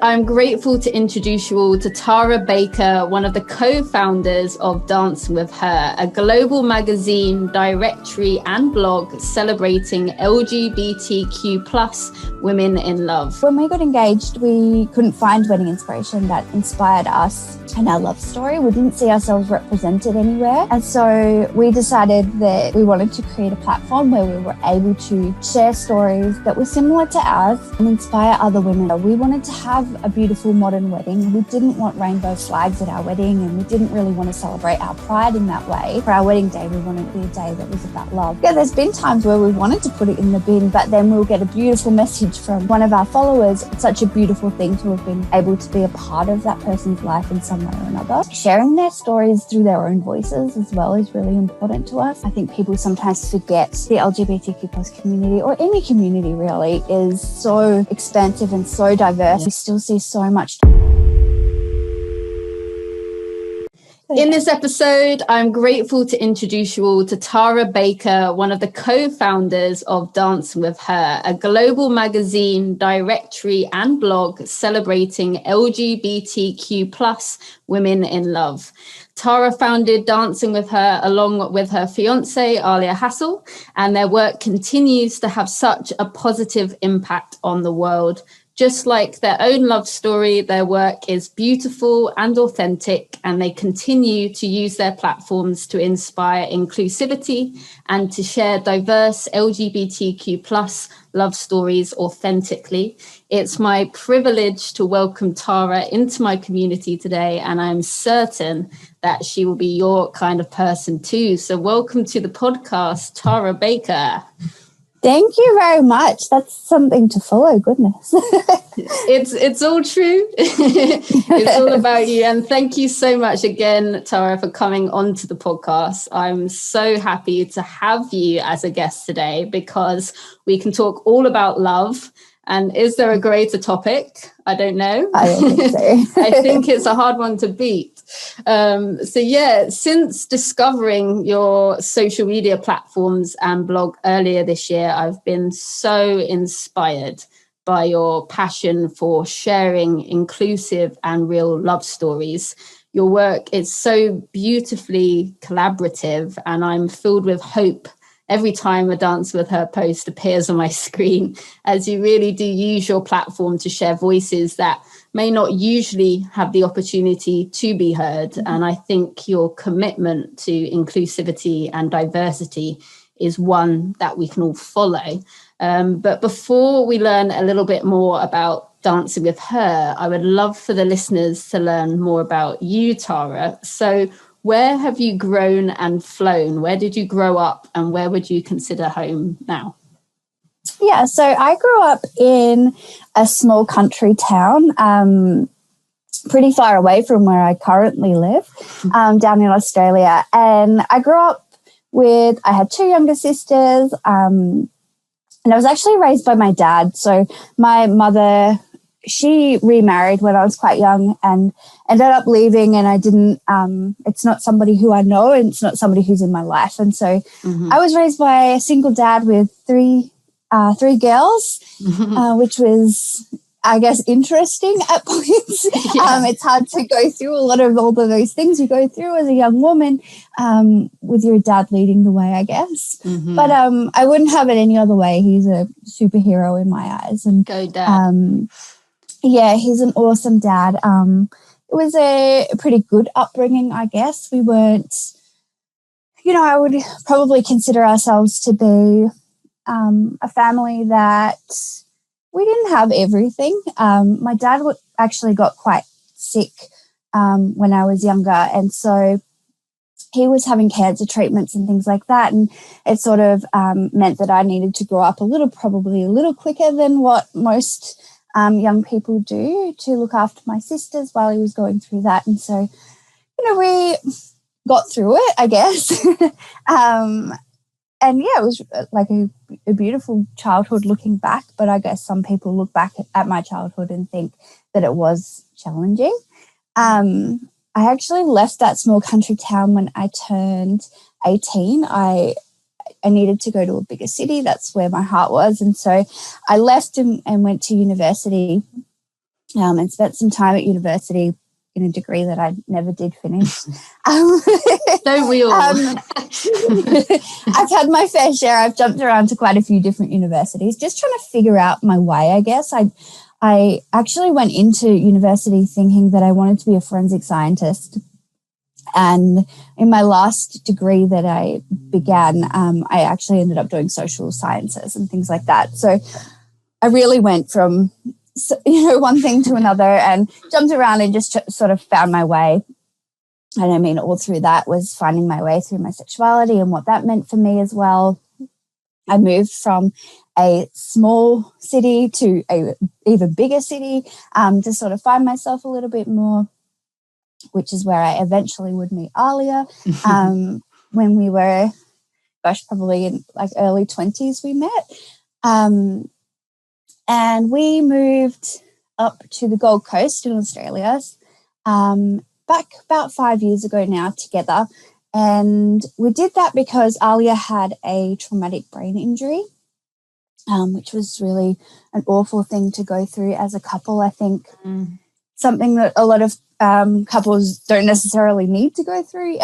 I'm grateful to introduce you all to Tara Baker, one of the co-founders of Dancing with Her, a global magazine, directory and blog celebrating LGBTQ plus women in love. When we got engaged, we couldn't find wedding inspiration that inspired us and our love story. We didn't see ourselves represented anywhere. And so we decided that we wanted to create a platform where we were able to share stories that were similar to ours and inspire other women. We wanted to have a beautiful modern wedding. We didn't want rainbow flags at our wedding, and we didn't really want to celebrate our pride in that way. For our wedding day, we wanted it to be a day that was about love. Yeah, there's been times where we wanted to put it in the bin, but then we'll get a beautiful message from one of our followers. It's such a beautiful thing to have been able to be a part of that person's life in some way or another. Sharing their stories through their own voices as well is really important to us. I think people sometimes forget the LGBTQ plus community, or any community really, is so expansive and so diverse. We still see so much. In this episode, I'm grateful to introduce you all to Tara Baker, one of the co-founders of Dancing with Her, a global magazine, directory and blog celebrating LGBTQ plus women in love. Tara founded Dancing with Her along with her fiancée, Arlia Hassell, and their work continues to have such a positive impact on the world. Just like their own love story, their work is beautiful and authentic, and they continue to use their platforms to inspire inclusivity and to share diverse LGBTQ plus love stories authentically. It's my privilege to welcome Tara into my community today, and I'm certain that she will be your kind of person too. So welcome to the podcast, Tara Baker. Thank you very much. That's something to follow. Goodness. It's all true. It's all about you. And thank you so much again, Tara, for coming onto the podcast. I'm so happy to have you as a guest today because we can talk all about love. And is there a greater topic? I don't know. I don't think so. I think it's a hard one to beat. Since discovering your social media platforms and blog earlier this year, I've been so inspired by your passion for sharing inclusive and real love stories. Your work is so beautifully collaborative, and I'm filled with hope every time a Dance with Her post appears on my screen, as you really do use your platform to share voices that may not usually have the opportunity to be heard. Mm-hmm. And I think your commitment to inclusivity and diversity is one that we can all follow. But before we learn a little bit more about Dancing with Her, I would love for the listeners to learn more about you, Tara. So where have you grown and flown? Where did you grow up, and where would you consider home now? Yeah, so I grew up in a small country town, pretty far away from where I currently live, down in Australia. And I grew up I had two younger sisters, and I was actually raised by my dad. So my mother, she remarried when I was quite young and ended up leaving, and I didn't, it's not somebody who I know, and it's not somebody who's in my life. And so I was raised by a single dad with three girls, which was, I guess, interesting at points. Yeah. It's hard to go through a lot of all of those things you go through as a young woman, with your dad leading the way, I guess. Mm-hmm. But I wouldn't have it any other way. He's a superhero in my eyes. And go dad. Yeah, he's an awesome dad. It was a pretty good upbringing, I guess. We weren't, I would probably consider ourselves to be a family that we didn't have everything. My dad actually got quite sick when I was younger, and so he was having cancer treatments and things like that, and it sort of meant that I needed to grow up probably a little quicker than what most young people do to look after my sisters while he was going through that. And so, we got through it, I guess. And yeah, it was like a beautiful childhood looking back, but I guess some people look back at my childhood and think that it was challenging. I actually left that small country town when I turned 18. I needed to go to a bigger city. That's where my heart was. And so I left and went to university. and spent some time at university in a degree that I never did finish. Don't we all? I've had my fair share. I've jumped around to quite a few different universities, just trying to figure out my way, I guess. I actually went into university thinking that I wanted to be a forensic scientist. And in my last degree that I began, I actually ended up doing social sciences and things like that. So I really went from one thing to another and jumped around and just sort of found my way. And I mean, all through that was finding my way through my sexuality and what that meant for me as well. I moved from a small city to a even bigger city to sort of find myself a little bit more, which is where I eventually would meet Arlia. When we were, probably in like early 20s we met. And we moved up to the Gold Coast in Australia back about 5 years ago now together. And we did that because Arlia had a traumatic brain injury, which was really an awful thing to go through as a couple. I think something that a lot of couples don't necessarily need to go through,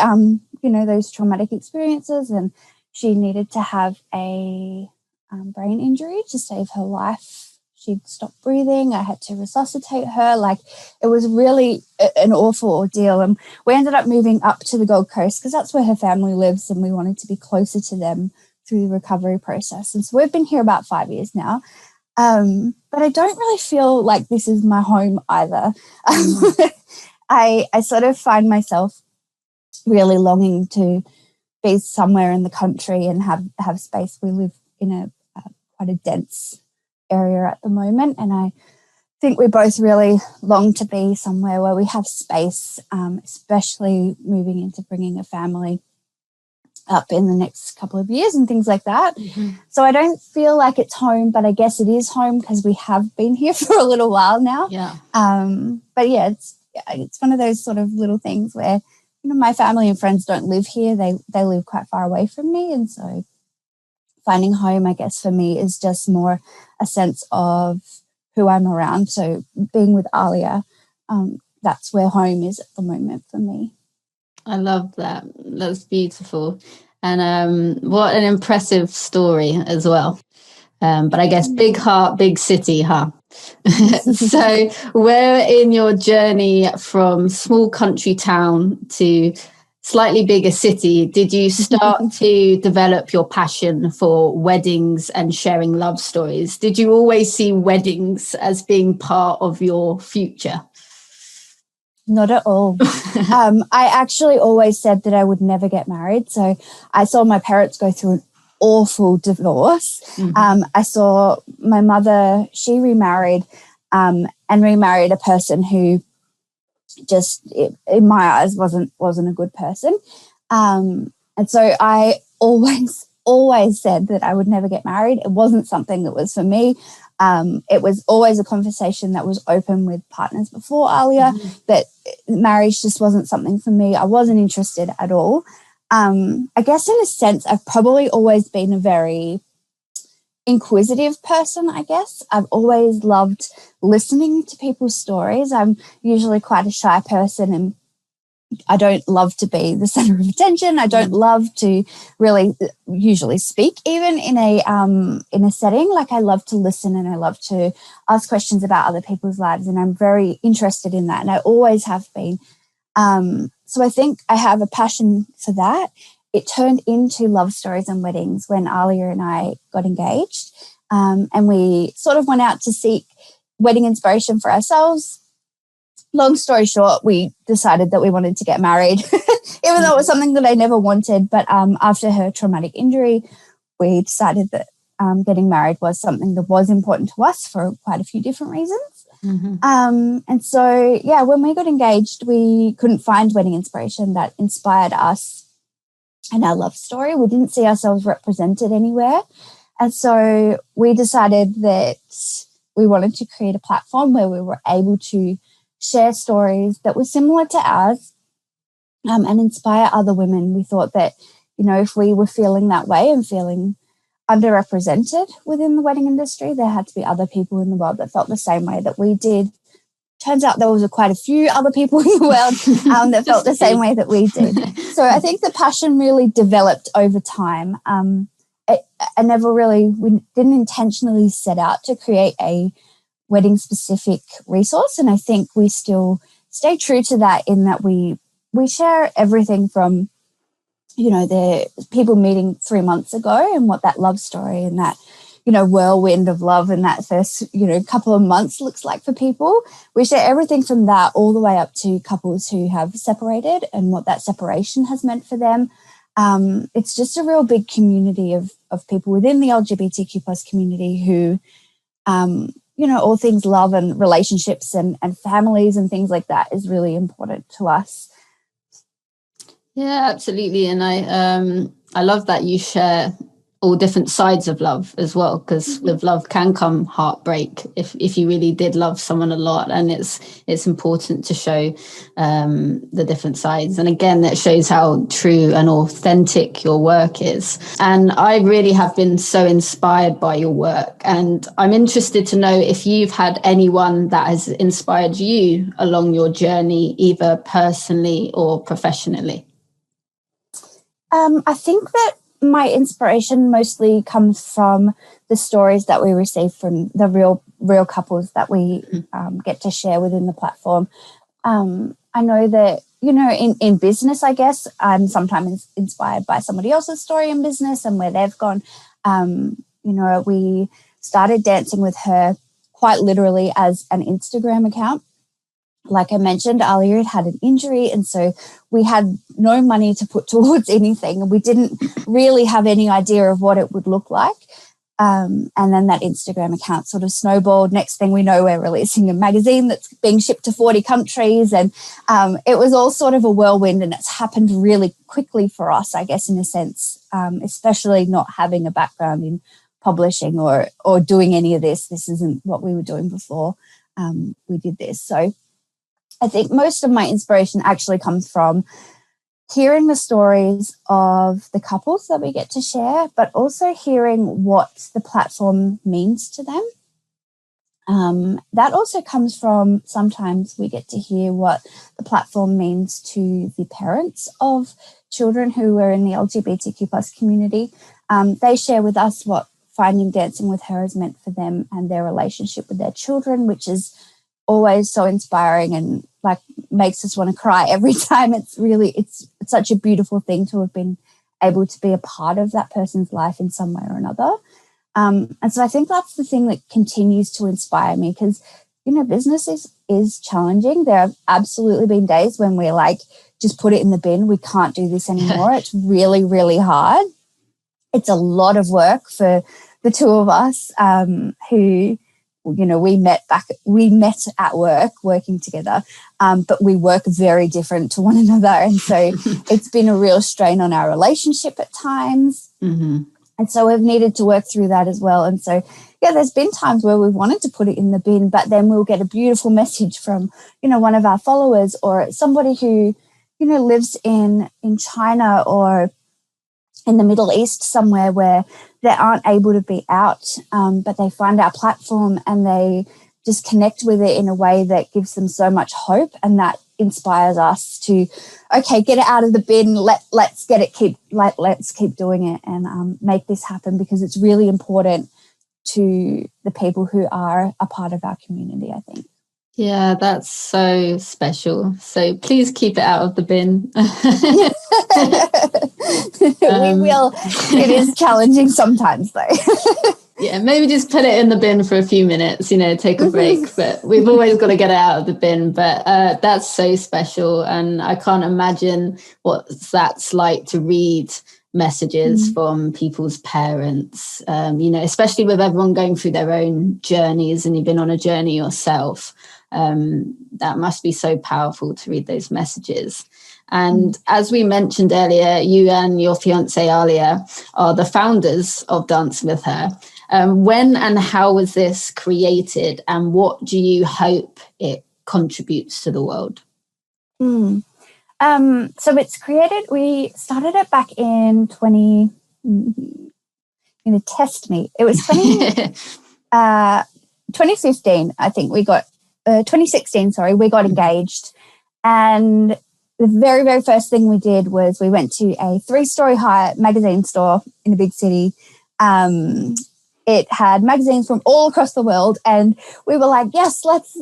those traumatic experiences. And she needed to have a brain injury to save her life. She'd stopped breathing. I had to resuscitate her. Like, it was really an awful ordeal. And we ended up moving up to the Gold Coast because that's where her family lives, and we wanted to be closer to them through the recovery process. And so we've been here about 5 years now. But I don't really feel like this is my home either. I sort of find myself really longing to be somewhere in the country and have space. We live in a quite a dense area at the moment, and I think we both really long to be somewhere where we have space, especially moving into bringing a family up in the next couple of years and things like that. So I don't feel like it's home, but I guess it is home because we have been here for a little while now. But yeah, it's one of those sort of little things where my family and friends don't live here. They live quite far away from me, and so finding home, I guess, for me is just more a sense of who I'm around. So being with Arlia, that's where home is at the moment for me. I love that. That's beautiful. And what an impressive story as well. But I guess big heart, big city, huh? So where in your journey from small country town to slightly bigger city did you start to develop your passion for weddings and sharing love stories? Did you always see weddings as being part of your future? Not at all. I actually always said that I would never get married. So I saw my parents go through an awful divorce. I saw my mother, she remarried and remarried a person who just, in my eyes, wasn't a good person. And so I always said that I would never get married. It wasn't something that was for me. It was always a conversation that was open with partners before Arlia, that marriage just wasn't something for me. I wasn't interested at all. I guess in a sense, I've probably always been a very inquisitive person, I guess. I've always loved listening to people's stories. I'm usually quite a shy person, and I don't love to be the center of attention. I don't love to really usually speak even in a setting. Like, I love to listen and I love to ask questions about other people's lives, and I'm very interested in that, and I always have been. So I think I have a passion for that. It turned into love stories and weddings when Arlia and I got engaged, and we sort of went out to seek wedding inspiration for ourselves. Long story short, we decided that we wanted to get married, even though it was something that I never wanted. But after her traumatic injury, we decided that getting married was something that was important to us for quite a few different reasons. And so, yeah, when we got engaged, we couldn't find wedding inspiration that inspired us and our love story. We didn't see ourselves represented anywhere. And so we decided that we wanted to create a platform where we were able to share stories that were similar to ours and inspire other women. We thought that, if we were feeling that way and feeling underrepresented within the wedding industry, there had to be other people in the world that felt the same way that we did. turns out there was quite a few other people in the world that felt the same way that we did. So I think the passion really developed over time. We didn't intentionally set out to create a wedding specific resource. And I think we still stay true to that, in that we share everything from, the people meeting 3 months ago and what that love story and that, whirlwind of love and that first, couple of months looks like for people. We share everything from that all the way up to couples who have separated and what that separation has meant for them. It's just a real big community of people within the LGBTQ plus community who, all things love and relationships and families and things like that is really important to us. Yeah, absolutely. And I love that you share all different sides of love as well, because with love can come heartbreak if you really did love someone a lot, and it's important to show the different sides. And again, that shows how true and authentic your work is. And I really have been so inspired by your work, and I'm interested to know if you've had anyone that has inspired you along your journey, either personally or professionally. I think that my inspiration mostly comes from the stories that we receive from the real couples that we get to share within the platform. I know that, in business, I guess, I'm sometimes inspired by somebody else's story in business and where they've gone. We started Dancing with Her quite literally as an Instagram account. Like I mentioned, Arlia had an injury, and so we had no money to put towards anything, and we didn't really have any idea of what it would look like. And then that Instagram account sort of snowballed. Next thing we know, we're releasing a magazine that's being shipped to 40 countries, and it was all sort of a whirlwind, and it's happened really quickly for us, I guess, in a sense, especially not having a background in publishing or doing any of this. This isn't what we were doing before we did this. So I think most of my inspiration actually comes from hearing the stories of the couples that we get to share, but also hearing what the platform means to them. That also comes from sometimes we get to hear what the platform means to the parents of children who are in the LGBTQ plus community. They share with us what finding Dancing with Her has meant for them and their relationship with their children, which is always so inspiring and makes us want to cry every time. It's such a beautiful thing to have been able to be a part of that person's life in some way or another. And so I think that's the thing that continues to inspire me, because, business is challenging. There have absolutely been days when we're like, just put it in the bin. We can't do this anymore. It's really, really hard. It's a lot of work for the two of us who, we met at work working together, but we work very different to one another. And so it's been a real strain on our relationship at times. Mm-hmm. And so we've needed to work through that as well. And so, there's been times where we wanted to put it in the bin, but then we'll get a beautiful message from, one of our followers or somebody who, lives in China or in the Middle East somewhere where they aren't able to be out, but they find our platform and they just connect with it in a way that gives them so much hope, and that inspires us to, okay, get it out of the bin. Let's keep doing it and make this happen, because it's really important to the people who are a part of our community, I think. Yeah, that's so special. So please keep it out of the bin. We will. It is challenging sometimes, though. Yeah, maybe just put it in the bin for a few minutes, take a break. But we've always got to get it out of the bin. But that's so special. And I can't imagine what that's like to read messages from people's parents, especially with everyone going through their own journeys, and you've been on a journey yourself. That must be so powerful to read those messages. And as we mentioned earlier, you and your fiancée Arlia are the founders of Dancing with Her. When and how was this created, and what do you hope it contributes to the world? So it's created, we started it back in 20, test me. It was 2015, I think we got 2016, we got engaged. And the very, very first thing we did was we went to a 3-story high magazine store in a big city. It had magazines from all across the world, and we were like, yes, let's,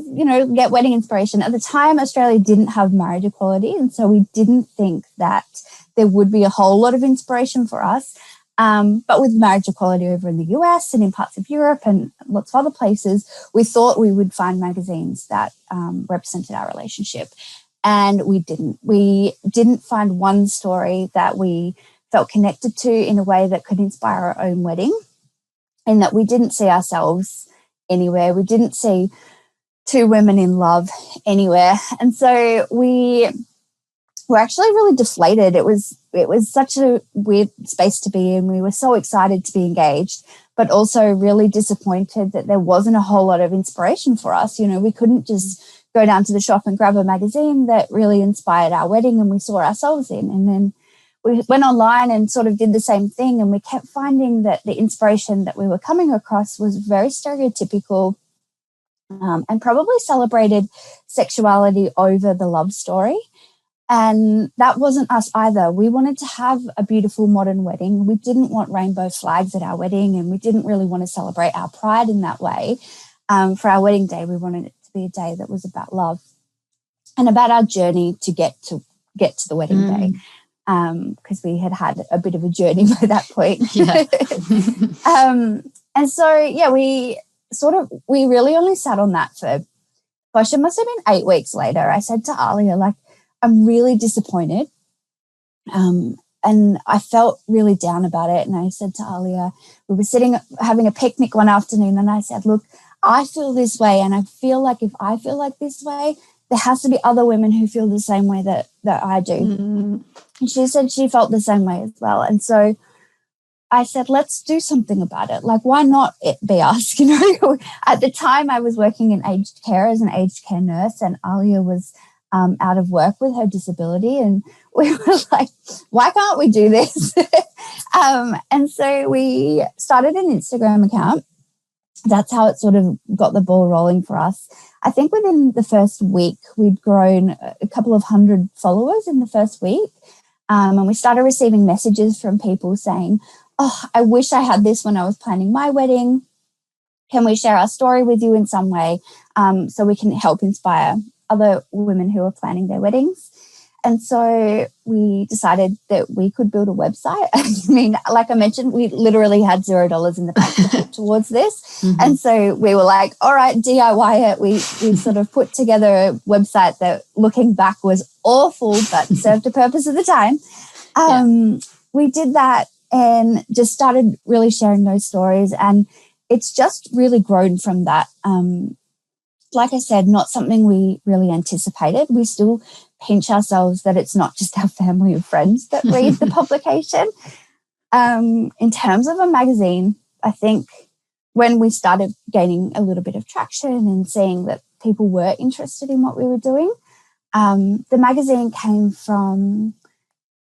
get wedding inspiration. At the time, Australia didn't have marriage equality, and so we didn't think that there would be a whole lot of inspiration for us. But with marriage equality over in the US and in parts of Europe and lots of other places, we thought we would find magazines that represented our relationship. And we didn't. We didn't find one story that we felt connected to in a way that could inspire our own wedding, and that we didn't see ourselves anywhere. We didn't see two women in love anywhere. And so we were actually really deflated. It was such a weird space to be in. We were so excited to be engaged, but also really disappointed that there wasn't a whole lot of inspiration for us. We couldn't just go down to the shop and grab a magazine that really inspired our wedding and we saw ourselves in. And then we went online and sort of did the same thing, and we kept finding that the inspiration that we were coming across was very stereotypical and probably celebrated sexuality over the love story. And that wasn't us either. We wanted to have a beautiful modern wedding. We didn't want rainbow flags at our wedding, and we didn't really want to celebrate our pride in that way. For our wedding day, we wanted it to be a day that was about love and about our journey to get to the wedding day. Because we had a bit of a journey by that point. Yeah. And so, we really only sat on that for, it must have been 8 weeks later. I said to Arlia, I'm really disappointed. And I felt really down about it. And I said to Arlia, we were sitting having a picnic one afternoon, and I said, look, I feel this way, and I feel like if I feel like this way, there has to be other women who feel the same way that I do. Mm-hmm. And she said she felt the same way as well. And so I said, let's do something about it. Why not it be us? At the time I was working in aged care as an aged care nurse, and Arlia was out of work with her disability. And we were like, why can't we do this? And so we started an Instagram account. That's how it sort of got the ball rolling for us. I think within the first week, we'd grown a couple of hundred followers in the first week. And we started receiving messages from people saying, oh, I wish I had this when I was planning my wedding. Can we share our story with you in some way so we can help inspire other women who are planning their weddings? And so we decided that we could build a website. I mean, like I mentioned, we literally had $0 in the bank to put towards this. Mm-hmm. And so we were like, all right, DIY it. We sort of put together a website that, looking back, was awful, but served a purpose at the time. We did that and just started really sharing those stories. And it's just really grown from that. Like I said, not something we really anticipated. We still pinch ourselves that it's not just our family and friends that read the publication. In terms of a magazine, I think when we started gaining a little bit of traction and seeing that people were interested in what we were doing, the magazine came from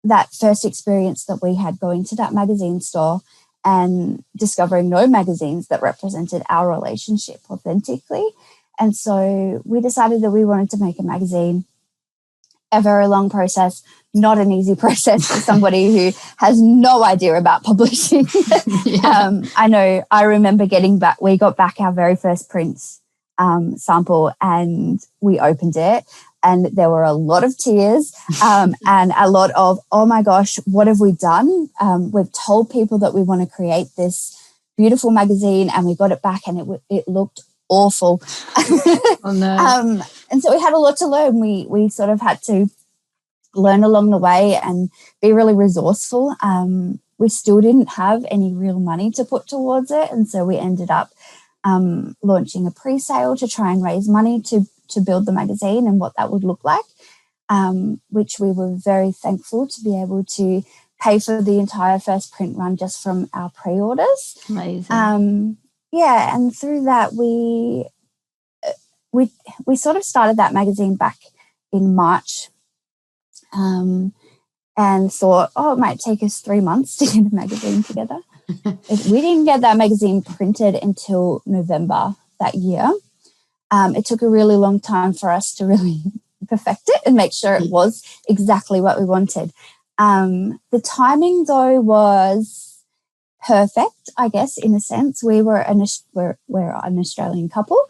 that first experience that we had going to that magazine store and discovering no magazines that represented our relationship authentically. And so we decided that we wanted to make a magazine. A very long process, not an easy process for somebody who has no idea about publishing. I know, I remember we got back our very first print sample, and we opened it, and there were a lot of tears and a lot of, oh my gosh, what have we done? We've told people that we want to create this beautiful magazine, and we got it back and it looked awful. Oh no. And so we had a lot to learn. We sort of had to learn along the way and be really resourceful. We still didn't have any real money to put towards it, and so we ended up launching a pre-sale to try and raise money to build the magazine and what that would look like, which we were very thankful to be able to pay for the entire first print run just from our pre-orders. Amazing. And through that we sort of started that magazine back in March, and thought, it might take us 3 months to get a magazine together. We didn't get that magazine printed until November that year. It took a really long time for us to really perfect it and make sure it was exactly what we wanted. The timing, though, was perfect, I guess, in a sense. We're an Australian couple,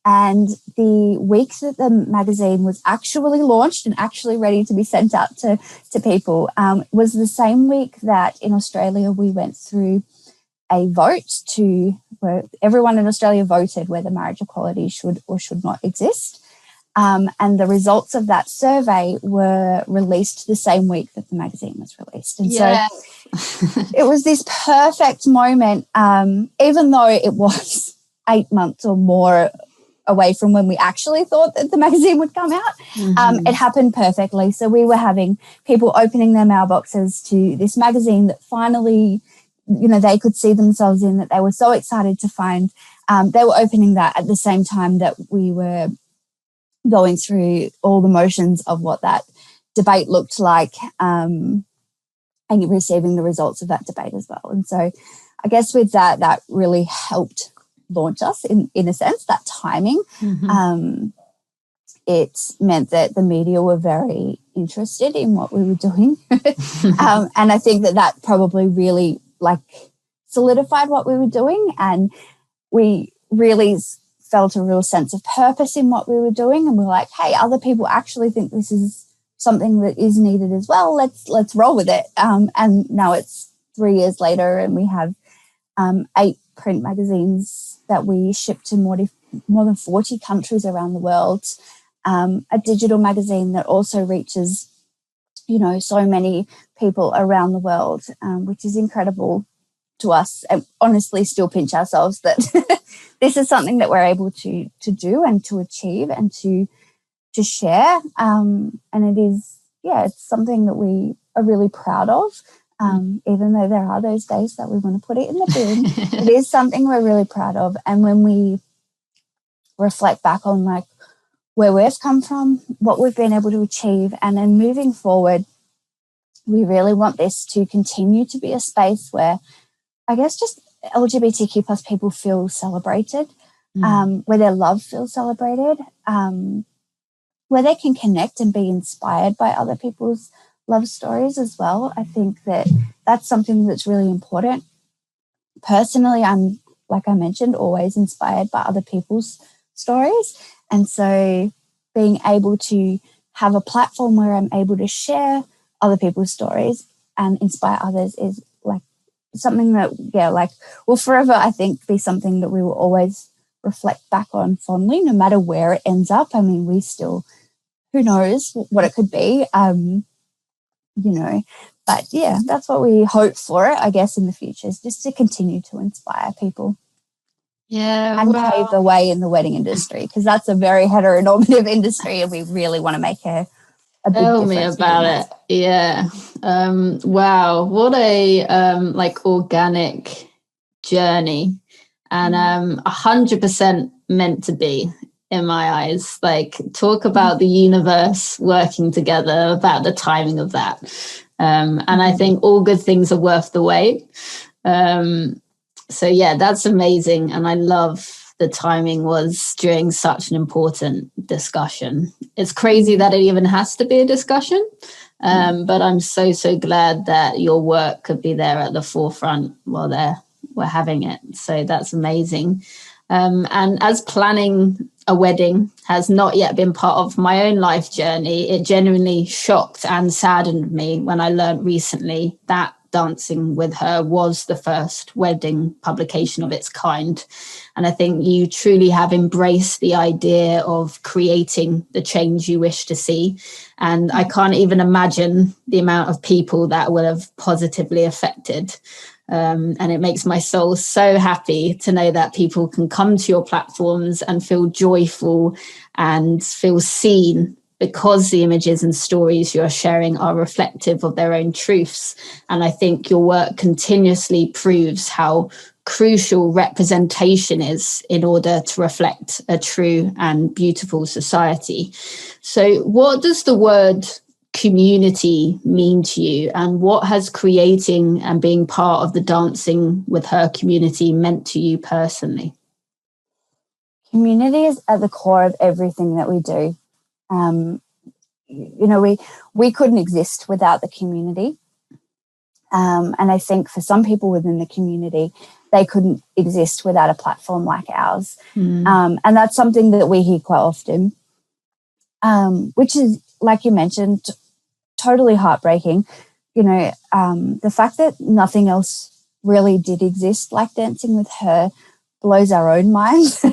and the week that the magazine was actually launched and actually ready to be sent out to people was the same week that in Australia we went through a vote where everyone in Australia voted whether marriage equality should or should not exist. And the results of that survey were released the same week that the magazine was released. And so it was this perfect moment, even though it was 8 months or more away from when we actually thought that the magazine would come out. It happened perfectly. So we were having people opening their mailboxes to this magazine that finally, they could see themselves in, that they were so excited to find. They were opening that at the same time that we were going through all the motions of what that debate looked like, and receiving the results of that debate as well. And so I guess with that really helped launch us in a sense, that timing. It meant that the media were very interested in what we were doing. And I think that probably really solidified what we were doing, and we really felt a real sense of purpose in what we were doing, and we're like, hey, other people actually think this is something that is needed as well. Let's roll with it. And now it's 3 years later, and we have 8 print magazines that we ship to more than 40 countries around the world. A digital magazine that also reaches, so many people around the world, which is incredible to us, and honestly still pinch ourselves that this is something that we're able to do and to achieve and to share. And it is, it's something that we are really proud of. Even though there are those days that we want to put it in the bin, it is something we're really proud of. And when we reflect back on where we've come from, what we've been able to achieve, and then moving forward, we really want this to continue to be a space where I guess just LGBTQ plus people feel celebrated, where their love feels celebrated, where they can connect and be inspired by other people's love stories as well. I think that's something that's really important. Personally, I'm, like I mentioned, always inspired by other people's stories. And so being able to have a platform where I'm able to share other people's stories and inspire others is something that, will forever, I think, be something that we will always reflect back on fondly, no matter where it ends up. I mean, we still, who knows what it could be, but that's what we hope for, I guess, in the future, is just to continue to inspire people. And pave the way in the wedding industry, because that's a very heteronormative industry, and we really want to make a big Tell me difference. about it. Yeah. Wow. What a organic journey, and 100% meant to be in my eyes. Talk about the universe working together, about the timing of that. And I think all good things are worth the wait. So that's amazing. And I love the timing was during such an important discussion. It's crazy that it even has to be a discussion. But I'm so, so glad that your work could be there at the forefront while we're having it. So that's amazing. And as planning a wedding has not yet been part of my own life journey, it genuinely shocked and saddened me when I learned recently that Dancing with Her was the first wedding publication of its kind. And I think you truly have embraced the idea of creating the change you wish to see. And I can't even imagine the amount of people that will have positively affected. And it makes my soul so happy to know that people can come to your platforms and feel joyful and feel seen, because the images and stories you're sharing are reflective of their own truths. And I think your work continuously proves how crucial representation is in order to reflect a true and beautiful society. So what does the word community mean to you, and what has creating and being part of the Dancing with Her community meant to you personally? community is at the core of everything that we do. We couldn't exist without the community. And I think for some people within the community, they couldn't exist without a platform like ours. And that's something that we hear quite often, which is, like you mentioned, totally heartbreaking. The fact that nothing else really did exist like Dancing with Her blows our own minds.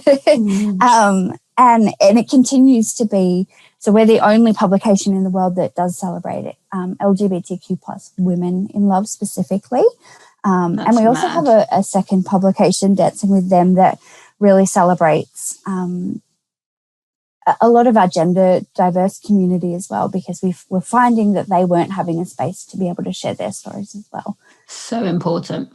And it continues to be. So we're the only publication in the world that does celebrate it, LGBTQ plus women in love specifically. And we also have a second publication, Dancing with Them, that really celebrates a lot of our gender diverse community as well, because we're finding that they weren't having a space to be able to share their stories as well. So important.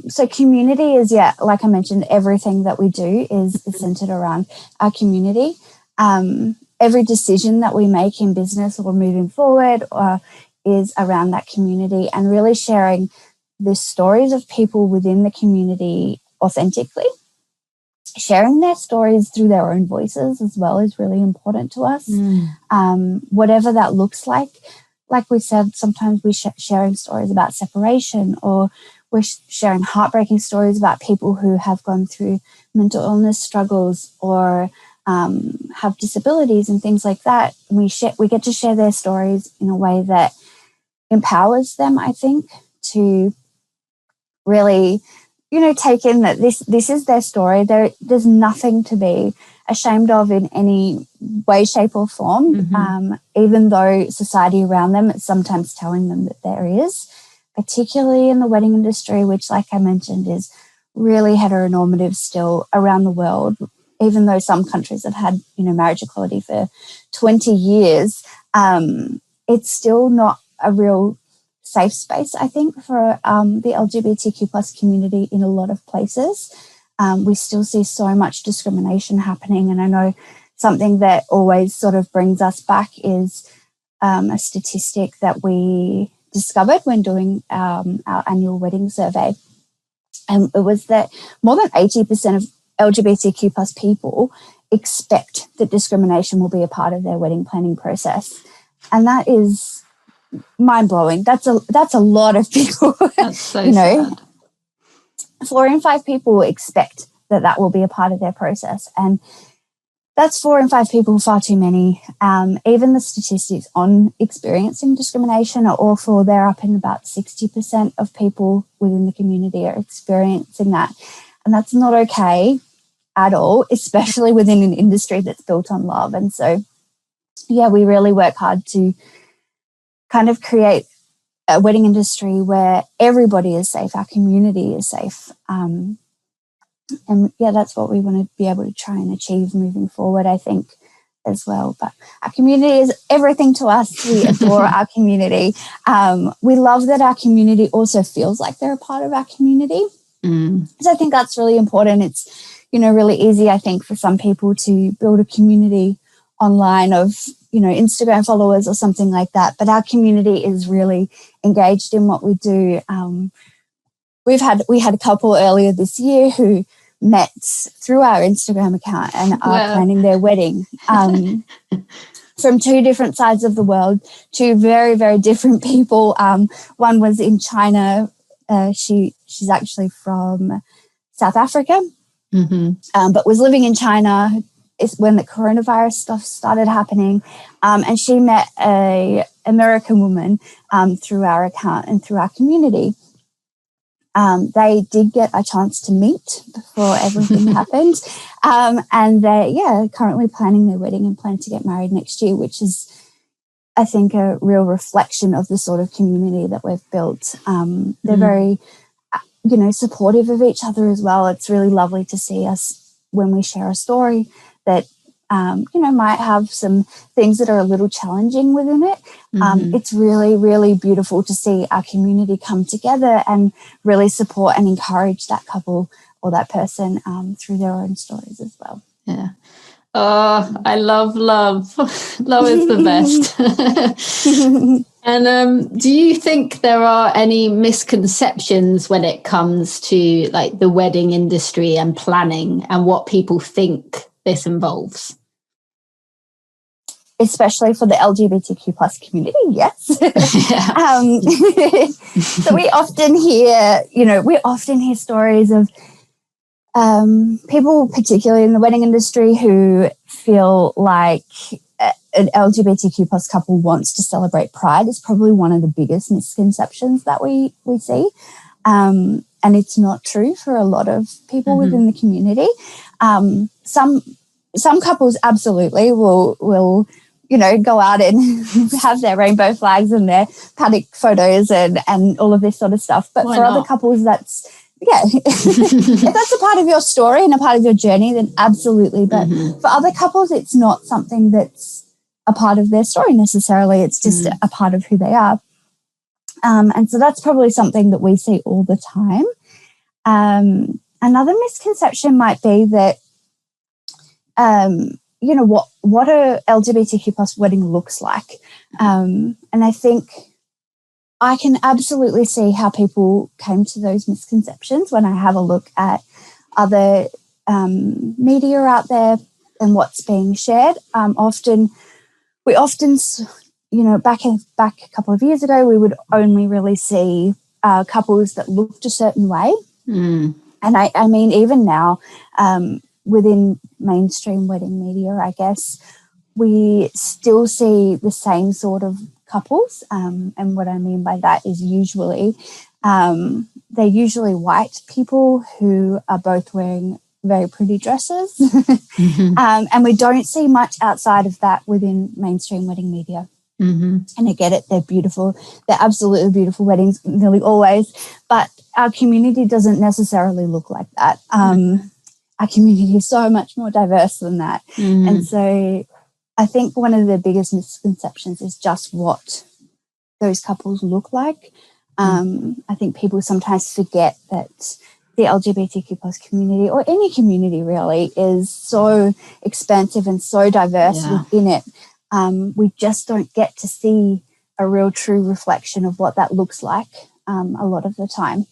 So community is, like I mentioned, everything that we do is centered around our community. Every decision that we make in business or moving forward is around that community, and really sharing the stories of people within the community authentically. Sharing their stories through their own voices as well is really important to us. Whatever that looks like we said, sometimes we're sharing stories about separation, or we're sharing heartbreaking stories about people who have gone through mental illness struggles or have disabilities and things like that. We get to share their stories in a way that empowers them, I think, to really, take in that this is their story. There's nothing to be ashamed of in any way, shape or form, even though society around them is sometimes telling them that there is, particularly in the wedding industry, which, like I mentioned, is really heteronormative still around the world. Even though some countries have had, marriage equality for 20 years, it's still not a real safe space, I think, for the LGBTQ plus community in a lot of places. We still see so much discrimination happening. And I know something that always sort of brings us back is a statistic that we discovered when doing our annual wedding survey. And it was that more than 80% of LGBTQ plus people expect that discrimination will be a part of their wedding planning process. And that is mind-blowing. That's a lot of people. That's so sad. 4 in 5 people expect that will be a part of their process. And that's 4 in 5 people, far too many. Even the statistics on experiencing discrimination are awful. They're up in about 60% of people within the community are experiencing that. And that's not okay at all, especially within an industry that's built on love. And so, we really work hard to kind of create a wedding industry where everybody is safe, our community is safe. And that's what we want to be able to try and achieve moving forward, I think, as well. But our community is everything to us. We adore our community. We love that our community also feels like they're a part of our community. So I think that's really important. It's, really easy, I think, for some people to build a community online of, Instagram followers or something like that. But our community is really engaged in what we do. We had a couple earlier this year who met through our Instagram account and are planning their wedding from 2 different sides of the world, 2 very, very different people. One was in China. She's actually from South Africa, but was living in China when the coronavirus stuff started happening. And she met a American woman through our account and through our community. They did get a chance to meet before everything happened. And they're currently planning their wedding and plan to get married next year, which is, I think, a real reflection of the sort of community that we've built. They're very, supportive of each other as well. It's really lovely to see us when we share a story that, might have some things that are a little challenging within it. It's really, really beautiful to see our community come together and really support and encourage that couple or that person through their own stories as well. Yeah. Oh, I love love. Love is the best. And do you think there are any misconceptions when it comes to like the wedding industry and planning and what people think this involves? Especially for the LGBTQ plus community, yes. So we often hear stories of people, particularly in the wedding industry, who feel like an LGBTQ plus couple wants to celebrate Pride. Is probably one of the biggest misconceptions that we see. And it's not true for a lot of people within the community. Some couples absolutely will go out and have their rainbow flags and their paddock photos and all of this sort of stuff. But for other couples, that's, if that's a part of your story and a part of your journey, then absolutely. But for other couples, it's not something that's a part of their story necessarily. It's just a part of who they are. And so that's probably something that we see all the time. Another misconception might be that, what a LGBTQ plus wedding looks like. And I think I can absolutely see how people came to those misconceptions when I have a look at other media out there and what's being shared. We often, back a couple of years ago, we would only really see couples that looked a certain way. And I mean, even now, within mainstream wedding media, I guess, we still see the same sort of couples. And what I mean by that is they're usually white people who are both wearing very pretty dresses. And we don't see much outside of that within mainstream wedding media. And I get it, they're beautiful. They're absolutely beautiful weddings, nearly always. But our community doesn't necessarily look like that. Our community is so much more diverse than that. And so I think one of the biggest misconceptions is just what those couples look like. I think people sometimes forget that the LGBTQ plus community, or any community really, is so expansive and so diverse within it. We just don't get to see a real true reflection of what that looks like a lot of the time.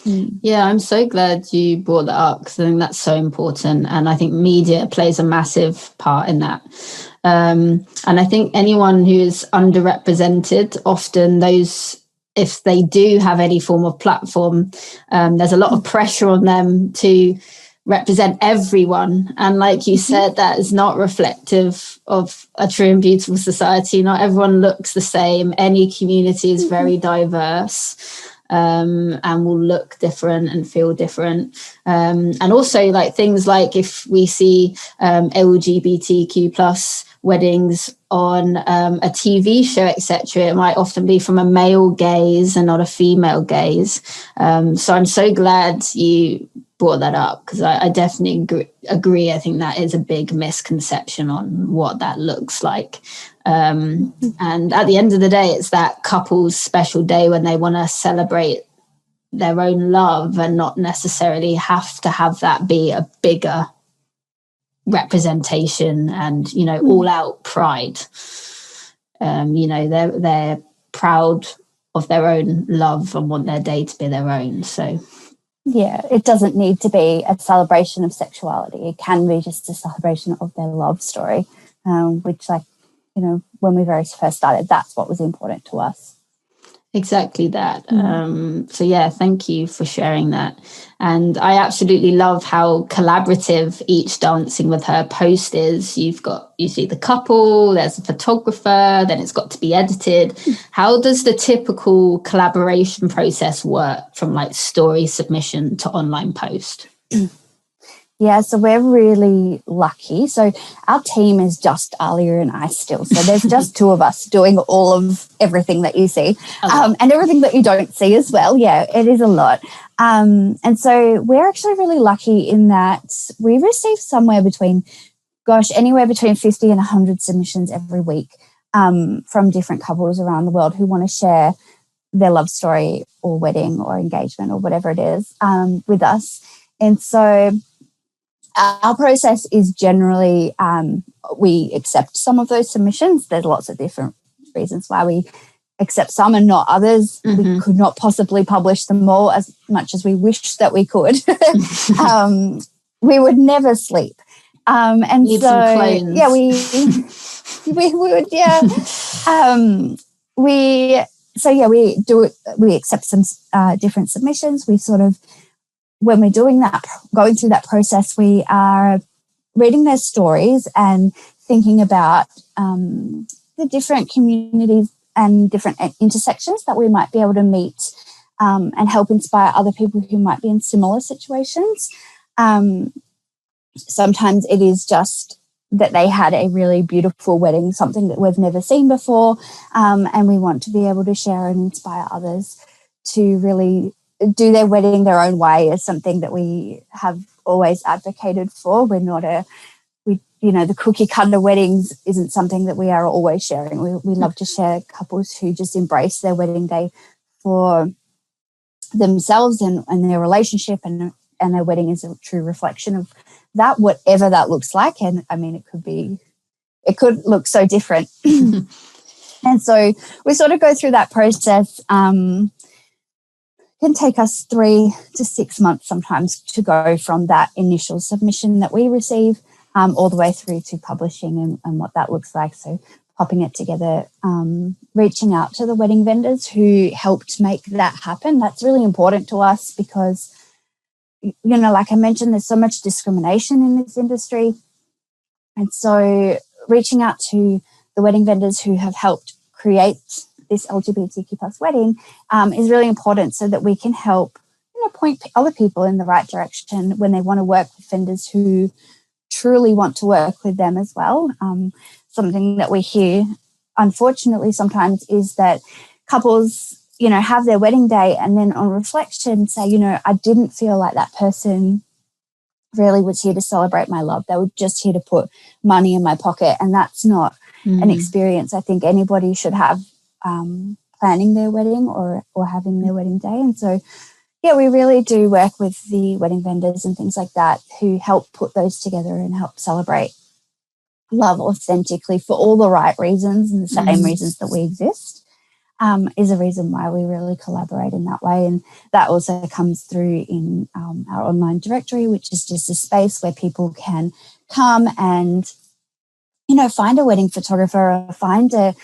Yeah, I'm so glad you brought that up because I think that's so important. And I think media plays a massive part in that. And I think anyone who is underrepresented, often those, if they do have any form of platform, there's a lot of pressure on them to represent everyone. And like you said, that is not reflective of a true and beautiful society. Not everyone looks the same. Any community is very diverse. And will look different and feel different. And also like things like if we see LGBTQ plus weddings on a TV show, etc., it might often be from a male gaze and not a female gaze. So I'm so glad you brought that up because I definitely agree. I think that is a big misconception on what that looks like. And at the end of the day, it's that couple's special day when they want to celebrate their own love and not necessarily have to have that be a bigger representation and, all out pride. They're proud of their own love and want their day to be their own. So yeah, it doesn't need to be a celebration of sexuality. It can be just a celebration of their love story, which when we very first started, that's what was important to us. Exactly that. So yeah, thank you for sharing that. And I absolutely love how collaborative each Dancing with Her post is. You see the couple, there's a photographer, then it's got to be edited. How does the typical collaboration process work from like story submission to online post? Yeah, so we're really lucky. So our team is just Arlia and I still. So there's just two of us doing all of everything that you see and everything that you don't see as well. Yeah, it is a lot. And so we're actually really lucky in that we receive anywhere between 50 and 100 submissions every week from different couples around the world who want to share their love story or wedding or engagement or whatever it is with us. And so our process is generally we accept some of those submissions. There's lots of different reasons why we accept some and not others. We could not possibly publish them all as much as we wished that we could. We would never sleep. And Need so, some clones. yeah, we would, yeah. We accept some different submissions. We sort of, when we're doing that, going through that process, we are reading their stories and thinking about the different communities and different intersections that we might be able to meet and help inspire other people who might be in similar situations. Sometimes it is just that they had a really beautiful wedding, something that we've never seen before, and we want to be able to share and inspire others to really do their wedding their own way is something that we have always advocated for. We're not the cookie cutter weddings isn't something that we are always sharing. We love to share couples who just embrace their wedding day for themselves and their relationship, and their wedding is a true reflection of that, whatever that looks like. And I mean, it could look so different. And so we sort of go through that process. It can take us 3 to 6 months sometimes to go from that initial submission that we receive all the way through to publishing and what that looks like. So popping it together, reaching out to the wedding vendors who helped make that happen. That's really important to us because, like I mentioned, there's so much discrimination in this industry. And so reaching out to the wedding vendors who have helped create this LGBTQ plus wedding is really important so that we can help point other people in the right direction when they want to work with vendors who truly want to work with them as well. Something that we hear, unfortunately, sometimes is that couples have their wedding day and then on reflection say, I didn't feel like that person really was here to celebrate my love. They were just here to put money in my pocket. And that's not an experience I think anybody should have planning their wedding or having their wedding day. And so, yeah, we really do work with the wedding vendors and things like that who help put those together and help celebrate love authentically for all the right reasons and the same reasons that we exist. Is a reason why we really collaborate in that way. And that also comes through in our online directory, which is just a space where people can come and, find a wedding photographer or find a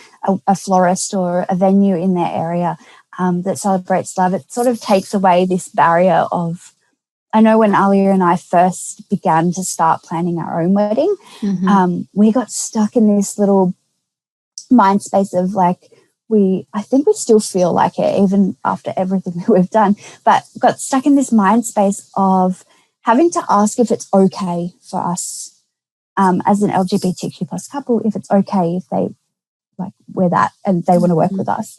florist or a venue in their area that celebrates love. It sort of takes away this barrier of, I know when Arlia and I first began to start planning our own wedding, we got stuck in this little mind space of I think we still feel like it even after everything that we've done, but got stuck in this mind space of having to ask if it's okay for us as an LGBTQ plus couple, if it's okay if they wear that and they want to work with us,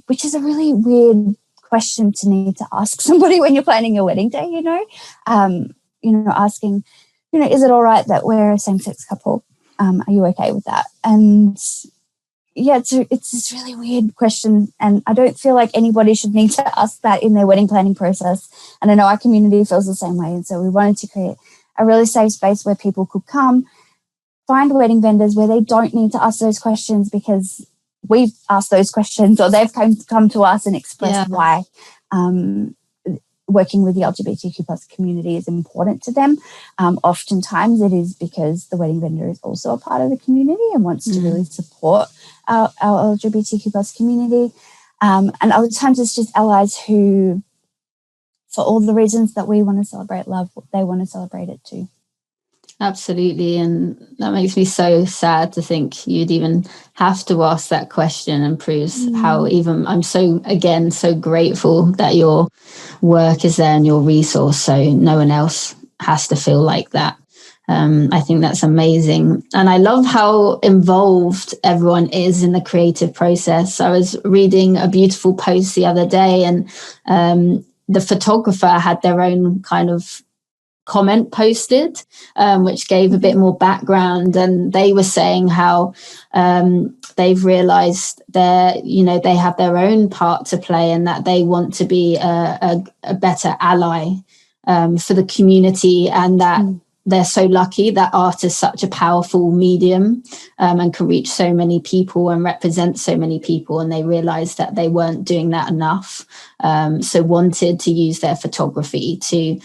which is a really weird question to need to ask somebody when you're planning your wedding day, asking, is it all right that we're a same-sex couple? Are you okay with that? And yeah, it's this really weird question, and I don't feel like anybody should need to ask that in their wedding planning process. And I know our community feels the same way, and so we wanted to create a really safe space where people could come, find wedding vendors where they don't need to ask those questions because we've asked those questions or they've come to us and expressed why working with the LGBTQ plus community is important to them. Oftentimes it is because the wedding vendor is also a part of the community and wants to really support our LGBTQ plus community. And other times it's just allies who, for all the reasons that we want to celebrate love, they want to celebrate it too. Absolutely. And that makes me so sad to think you'd even have to ask that question, and proves how even I'm so grateful that your work is there and your resource, so no one else has to feel like that. I think that's amazing. And I love how involved everyone is in the creative process. I was reading a beautiful post the other day, and the photographer had their own kind of comment posted, which gave a bit more background, and they were saying how they've realized they have their own part to play, and that they want to be a better ally for the community, and that they're so lucky that art is such a powerful medium, and can reach so many people and represent so many people, and they realized that they weren't doing that enough, so wanted to use their photography to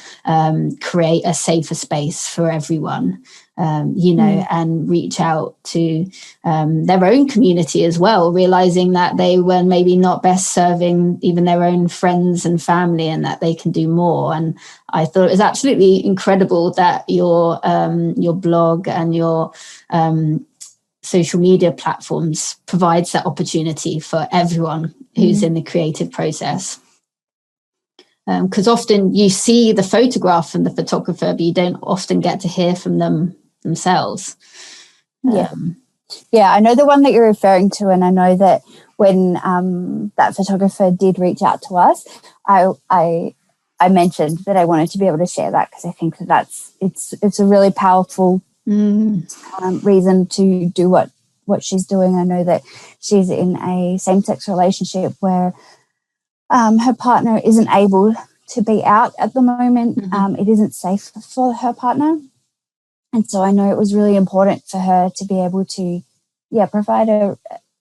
create a safer space for everyone, and reach out to their own community as well, realizing that they were maybe not best serving even their own friends and family, and that they can do more. And I thought it was absolutely incredible that your blog and your social media platforms provides that opportunity for everyone who's in the creative process. Because often you see the photograph from the photographer, but you don't often get to hear from them themselves. Yeah, I know the one that you're referring to, and I know that when that photographer did reach out to us, I mentioned that I wanted to be able to share that, because I think that it's a really powerful reason to do what she's doing. I know that she's in a same-sex relationship where her partner isn't able to be out at the moment. It isn't safe for her partner. And so I know it was really important for her to be able to,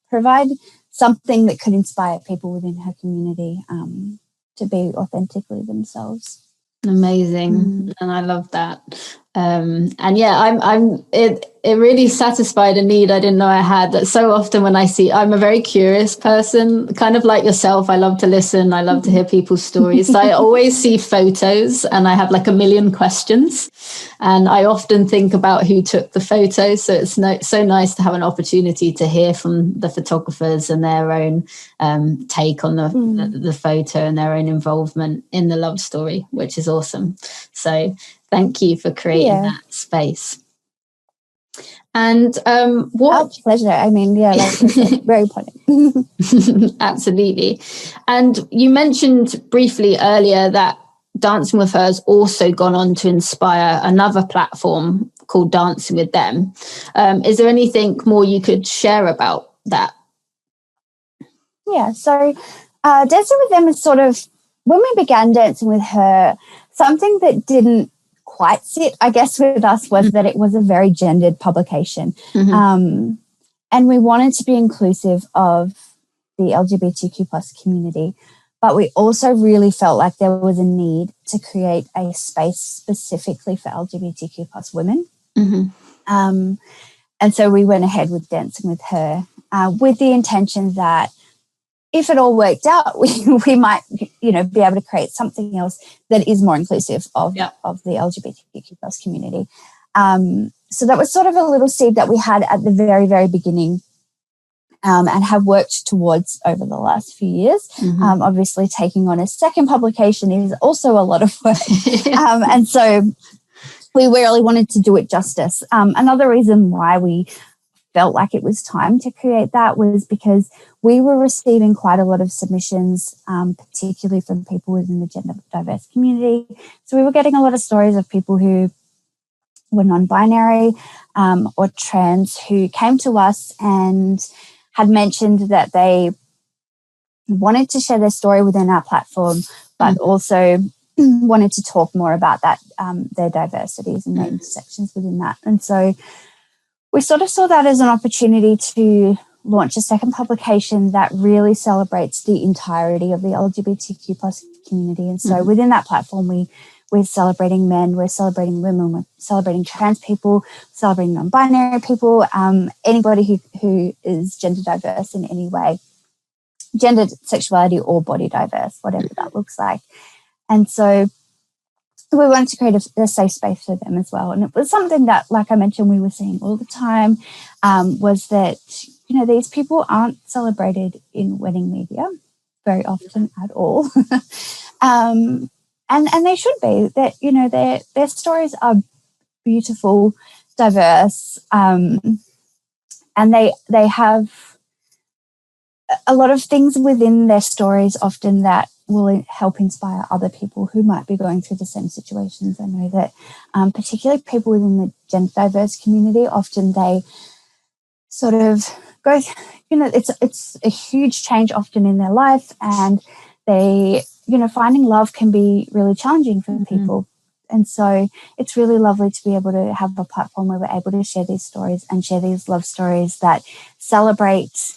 provide something that could inspire people within her community to be authentically themselves. Amazing. And I love that. It really satisfied a need I didn't know I had. That so often when I'm a very curious person, kind of like yourself. I love to listen. I love to hear people's stories. So I always see photos and I have like a million questions, and I often think about who took the photos. So it's so nice to have an opportunity to hear from the photographers and their own take on the photo and their own involvement in the love story, which is awesome. So thank you for creating that space. And what pleasure. I mean, very important. Absolutely. And you mentioned briefly earlier that Dancing with Her has also gone on to inspire another platform called Dancing with Them. Is there anything more you could share about that? Yeah, so Dancing with Them is sort of, when we began Dancing with Her, something that didn't quite sit, I guess, with us was that it was a very gendered publication. And we wanted to be inclusive of the LGBTQ plus community, but we also really felt like there was a need to create a space specifically for LGBTQ plus women. And so we went ahead with Dancing with Her with the intention that if it all worked out, we might, be able to create something else that is more inclusive of the LGBTQ plus community. So that was sort of a little seed that we had at the very, very beginning, and have worked towards over the last few years. Obviously, taking on a second publication is also a lot of work. And so we really wanted to do it justice. Another reason why we felt like it was time to create that was because we were receiving quite a lot of submissions, particularly from people within the gender diverse community. So we were getting a lot of stories of people who were non-binary or trans who came to us and had mentioned that they wanted to share their story within our platform, but also wanted to talk more about that, their diversities and their intersections within that. And so we sort of saw that as an opportunity to launch a second publication that really celebrates the entirety of the LGBTQ plus community. And so within that platform, we're celebrating men, we're celebrating women, we're celebrating trans people, celebrating non-binary people, anybody who is gender diverse in any way, gender, sexuality, or body diverse, whatever that looks like. And so we wanted to create a safe space for them as well. And it was something that, like I mentioned, we were seeing all the time, was that, these people aren't celebrated in wedding media very often at all. And they should be. That, their stories are beautiful, diverse, and they have a lot of things within their stories often that will help inspire other people who might be going through the same situations. I know that particularly people within the gender diverse community, often they sort of go, it's a huge change often in their life, and they, finding love can be really challenging for people. And so it's really lovely to be able to have a platform where we're able to share these stories and share these love stories that celebrate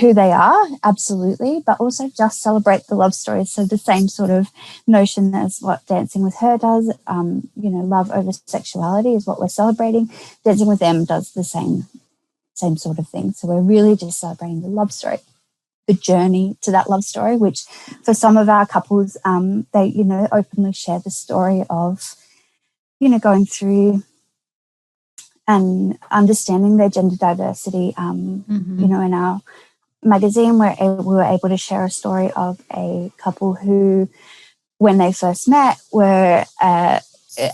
who they are, absolutely, but also just celebrate the love stories. So the same sort of notion as what Dancing with Her does, love over sexuality is what we're celebrating. Dancing with Them does the same sort of thing. So we're really just celebrating the love story, the journey to that love story, which for some of our couples, they, openly share the story of, going through and understanding their gender diversity. In our magazine, we were able to share a story of a couple who, when they first met, were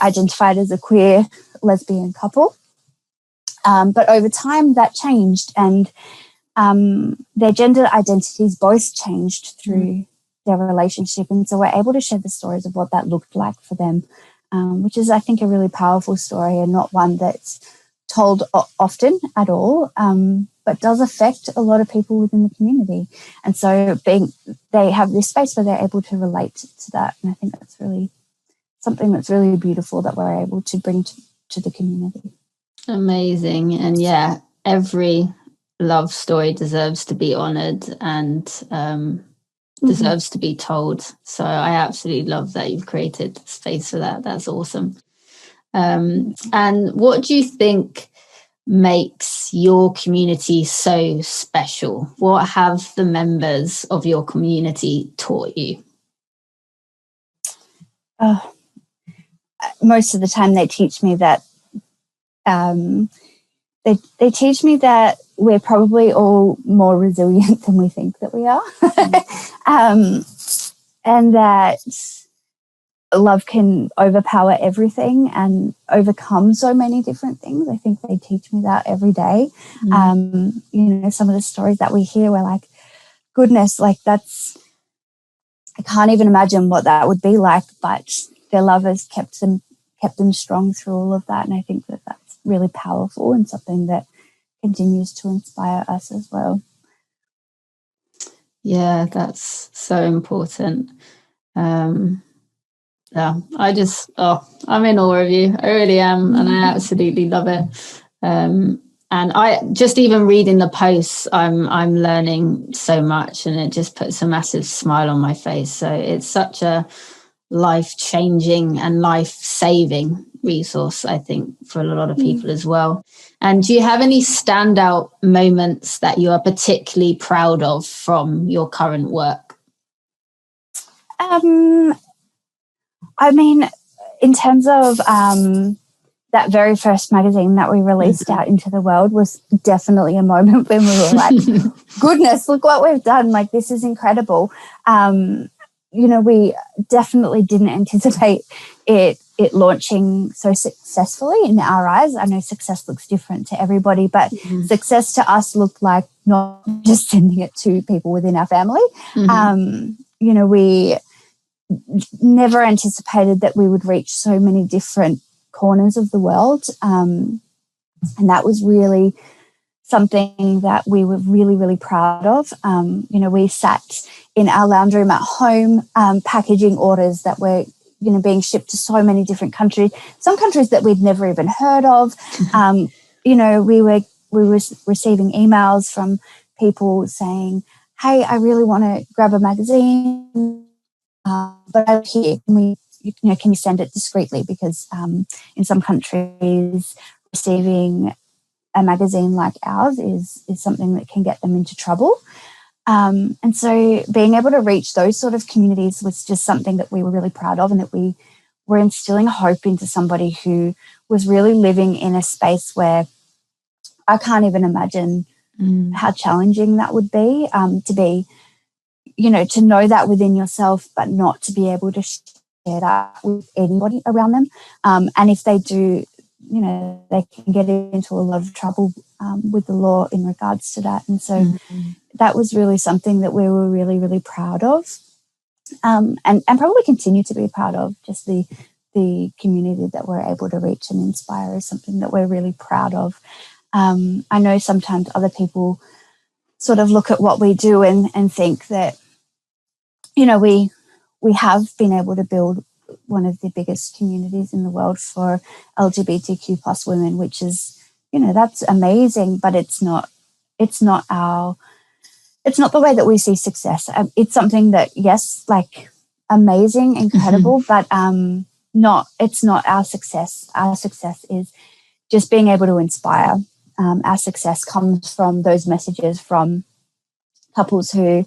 identified as a queer lesbian couple. But over time that changed, and their gender identities both changed through their relationship. And so we're able to share the stories of what that looked like for them, which is, I think, a really powerful story, and not one that's told often at all, but does affect a lot of people within the community. And so they have this space where they're able to relate to that. And I think that's really something that's really beautiful that we're able to bring to the community. Amazing. And yeah, every love story deserves to be honoured and deserves to be told. So I absolutely love that you've created space for that. That's awesome. And what do you think makes your community so special? What have the members of your community taught you? Most of the time they teach me that they teach me that we're probably all more resilient than we think that we are. And that love can overpower everything and overcome so many different things. I think they teach me that every day. Some of the stories that we hear, we're like, goodness, like that's, I can't even imagine what that would be like, but their love has kept them strong through all of that. And I think that that's really powerful and something that continues to inspire us as well. Yeah, that's so important. Yeah, I'm in awe of you. I really am. And I absolutely love it. And I just, even reading the posts, I'm learning so much, and it just puts a massive smile on my face. So it's such a life-changing and life-saving resource, I think, for a lot of people as well. And do you have any standout moments that you are particularly proud of from your current work? I mean, in terms of that very first magazine that we released out into the world was definitely a moment when we were like, goodness, look what we've done. Like, this is incredible. We definitely didn't anticipate it launching so successfully in our eyes. I know success looks different to everybody, but success to us looked like not just sending it to people within our family. We never anticipated that we would reach so many different corners of the world. And that was really something that we were really, really proud of. We sat in our lounge room at home, packaging orders that were, being shipped to so many different countries, some countries that we'd never even heard of. We were receiving emails from people saying, hey, I really want to grab a magazine, but I'm here. Can you send it discreetly? Because in some countries, receiving a magazine like ours is something that can get them into trouble. And so being able to reach those sort of communities was just something that we were really proud of, and that we were instilling hope into somebody who was really living in a space where I can't even imagine how challenging that would be, to be, to know that within yourself, but not to be able to share that with anybody around them. And if they do, they can get into a lot of trouble with the law in regards to that. And so that was really something that we were really, really proud of, and probably continue to be proud of. Just the community that we're able to reach and inspire is something that we're really proud of. I know sometimes other people sort of look at what we do and think that, we have been able to build one of the biggest communities in the world for LGBTQ plus women, which is, that's amazing, but it's not the way that we see success. It's something that, yes, like amazing, incredible, but it's not our success. Our success is just being able to inspire. Our success comes from those messages from couples who,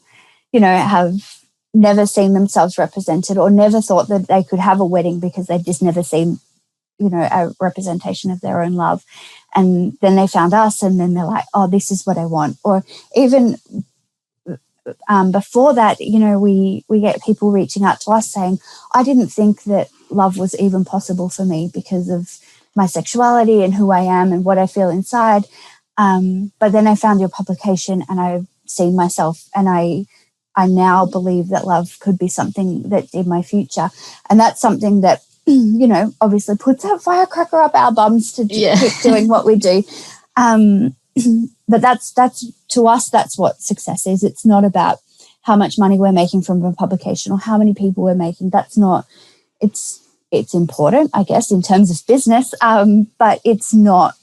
have never seen themselves represented or never thought that they could have a wedding because they'd just never seen, a representation of their own love. And then they found us and then they're like, oh, this is what I want. Or even before that, we get people reaching out to us saying, I didn't think that love was even possible for me because of my sexuality and who I am and what I feel inside. But then I found your publication and I've seen myself, and I now believe that love could be something that's in my future. And that's something that, obviously puts that firecracker up our bums to keep doing what we do. But that's to us, that's what success is. It's not about how much money we're making from a publication or how many people we're making. That's not, it's important, I guess, in terms of business. But it's not,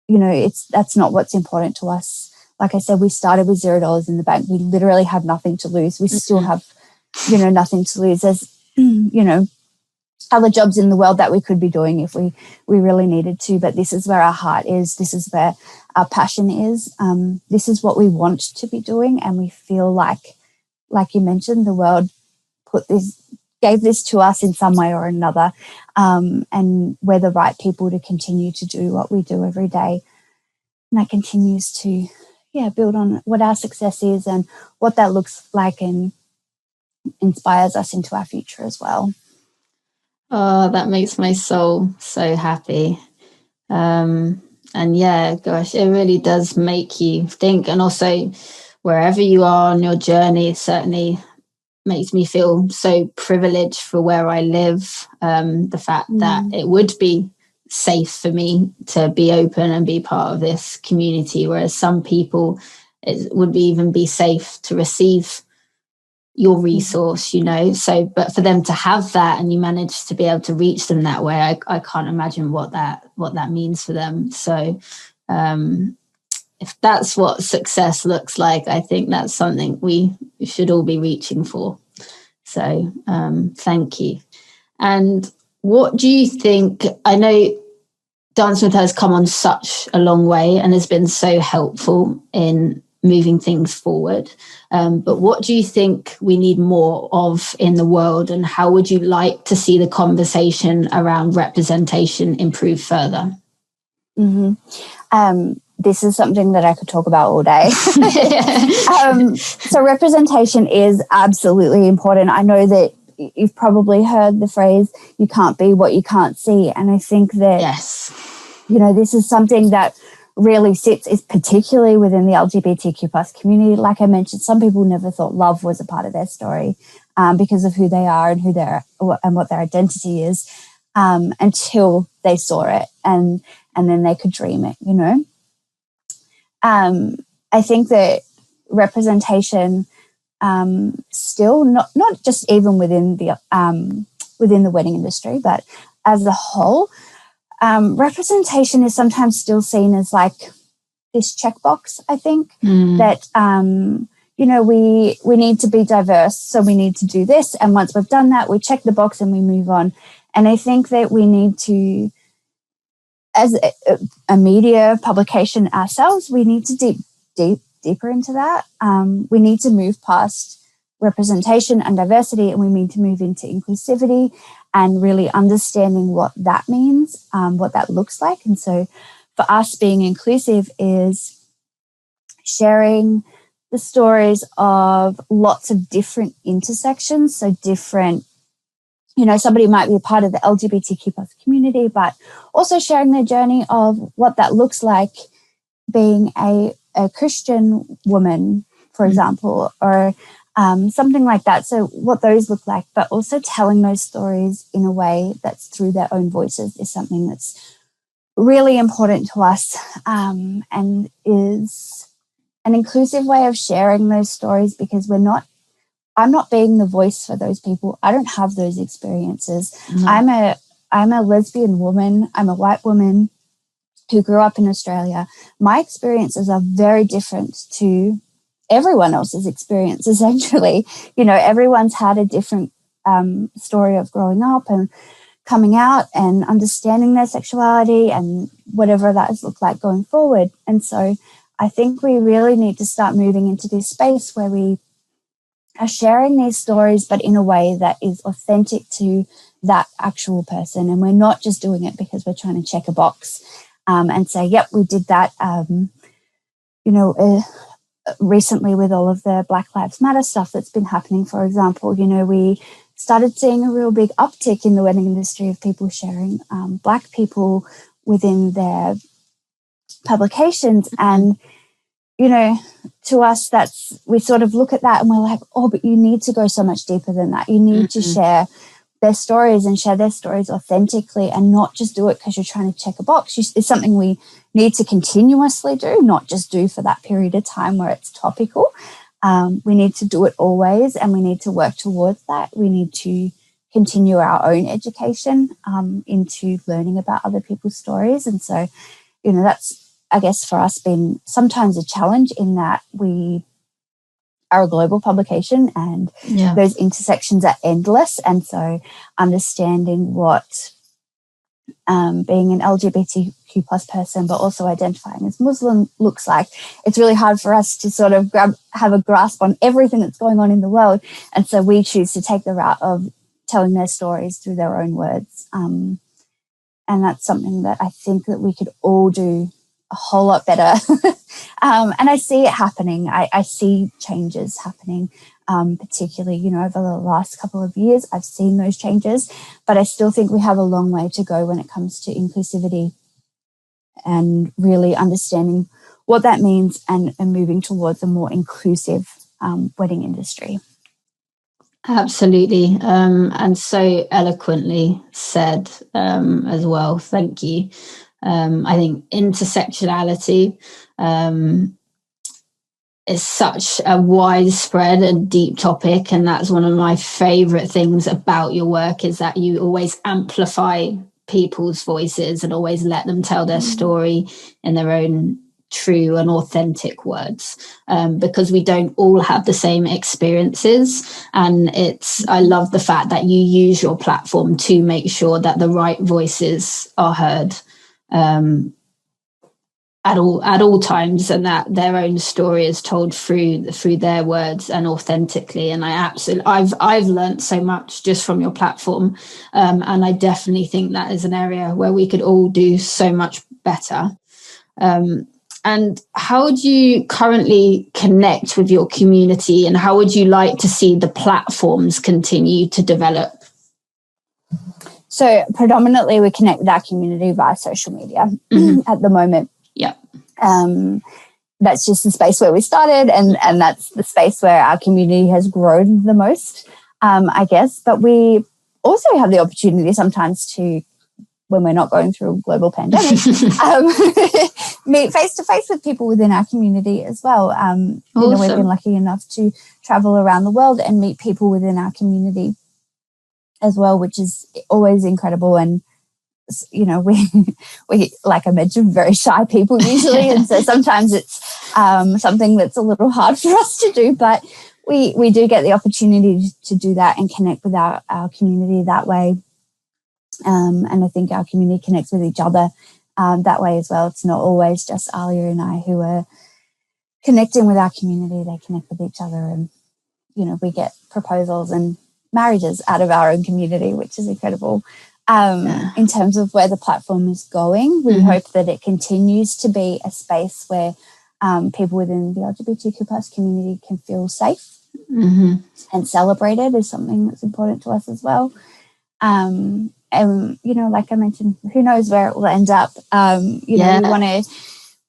that's not what's important to us. Like I said, we started with $0 in the bank. We literally had nothing to lose. We still have, nothing to lose. There's, other jobs in the world that we could be doing if we really needed to. But this is where our heart is. This is where our passion is. This is what we want to be doing. And we feel like you mentioned, the world gave this to us in some way or another. And we're the right people to continue to do what we do every day. And that continues to, build on what our success is and what that looks like and inspires us into our future as well. Oh, that makes my soul so happy. And gosh, it really does make you think. And also, wherever you are on your journey, it certainly makes me feel so privileged for where I live. The fact that it would be safe for me to be open and be part of this community, whereas some people, it would even be safe to receive your resource, so, but for them to have that and you manage to be able to reach them that way, I can't imagine what that means for them. So if that's what success looks like, I think that's something we should all be reaching for. So thank you. And what do you think? I know Dancing with Her has come on such a long way and has been so helpful in moving things forward. But what do you think we need more of in the world, and how would you like to see the conversation around representation improve further? This is something that I could talk about all day. So representation is absolutely important. I know that you've probably heard the phrase, you can't be what you can't see. And I think that, this is something that really sits, is particularly within the LGBTQ plus community. Like I mentioned, some people never thought love was a part of their story because of who they are and and what their identity is until they saw it and then they could dream it, I think that representation still not just even within the wedding industry, but as a whole, representation is sometimes still seen as like this checkbox. I think that we need to be diverse, so we need to do this, and once we've done that, we check the box and we move on. And I think that we need to, as a media publication ourselves, we need to deeper into that. We need to move past representation and diversity, and we need to move into inclusivity and really understanding what that means, what that looks like. And so for us, being inclusive is sharing the stories of lots of different intersections. So different, somebody might be a part of the LGBTQ plus community, but also sharing their journey of what that looks like being a Christian woman, for example, or something like that. So what those look like, but also telling those stories in a way that's through their own voices is something that's really important to us, and is an inclusive way of sharing those stories, because we're not I'm not being the voice for those people. I don't have those experiences. No. I'm a lesbian woman. I'm a white woman who grew up in Australia. My experiences are very different to everyone else's experience, essentially. You know, everyone's had a different story of growing up and coming out and understanding their sexuality and whatever that has looked like going forward. And so I think we really need to start moving into this space where we are sharing these stories, but in a way that is authentic to that actual person. And we're not just doing it because we're trying to check a box and say, yep, we did that. Recently with all of the Black Lives Matter stuff that's been happening, for example, you know, we started seeing a real big uptick in the wedding industry of people sharing Black people within their publications. And, you know, to us, we sort of look at that and we're like, oh, but you need to go so much deeper than that. You need to share their stories and share their stories authentically and not just do it because you're trying to check a box. It's something we need to continuously do, not just do for that period of time where it's topical. We need to do it always, and we need to work towards that. We need to continue our own education into learning about other people's stories. And so, you know, that's, I guess, for us been sometimes a challenge in that we are a global publication and those intersections are endless. And so understanding what being an LGBTQ plus person, but also identifying as Muslim looks like, it's really hard for us to sort of have a grasp on everything that's going on in the world. And so we choose to take the route of telling their stories through their own words. And that's something that I think that we could all do a whole lot better. And I see it happening. I see changes happening, particularly, you know, over the last couple of years. I've seen those changes, but I still think we have a long way to go when it comes to inclusivity and really understanding what that means and moving towards a more inclusive wedding industry. Absolutely. And so eloquently said as well. Thank you. I think intersectionality is such a widespread and deep topic. And that's one of my favorite things about your work, is that you always amplify people's voices and always let them tell their story in their own true and authentic words, because we don't all have the same experiences. And I love the fact that you use your platform to make sure that the right voices are heard at all times, and that their own story is told through their words and authentically. And I've learned so much just from your platform, and I definitely think that is an area where we could all do so much better. And how do you currently connect with your community, and how would you like to see the platforms continue to develop? So predominantly we connect with our community via social media at the moment. Yeah. That's just the space where we started, and that's the space where our community has grown the most, I guess. But we also have the opportunity sometimes to, when we're not going through a global pandemic, meet face-to-face with people within our community as well. Awesome. You know, we've been lucky enough to travel around the world and meet people within our community as well, which is always incredible. And, you know, we like I mentioned, very shy people usually. And so sometimes it's something that's a little hard for us to do, but we do get the opportunity to do that and connect with our community that way. And I think our community connects with each other that way as well. It's not always just Arlia and I who are connecting with our community. They connect with each other, and, you know, we get proposals and marriages out of our own community, which is incredible. In terms of where the platform is going, we hope that it continues to be a space where people within the LGBTQ plus community can feel safe and celebrated is something that's important to us as well. And, you know, like I mentioned, who knows where it will end up. You know,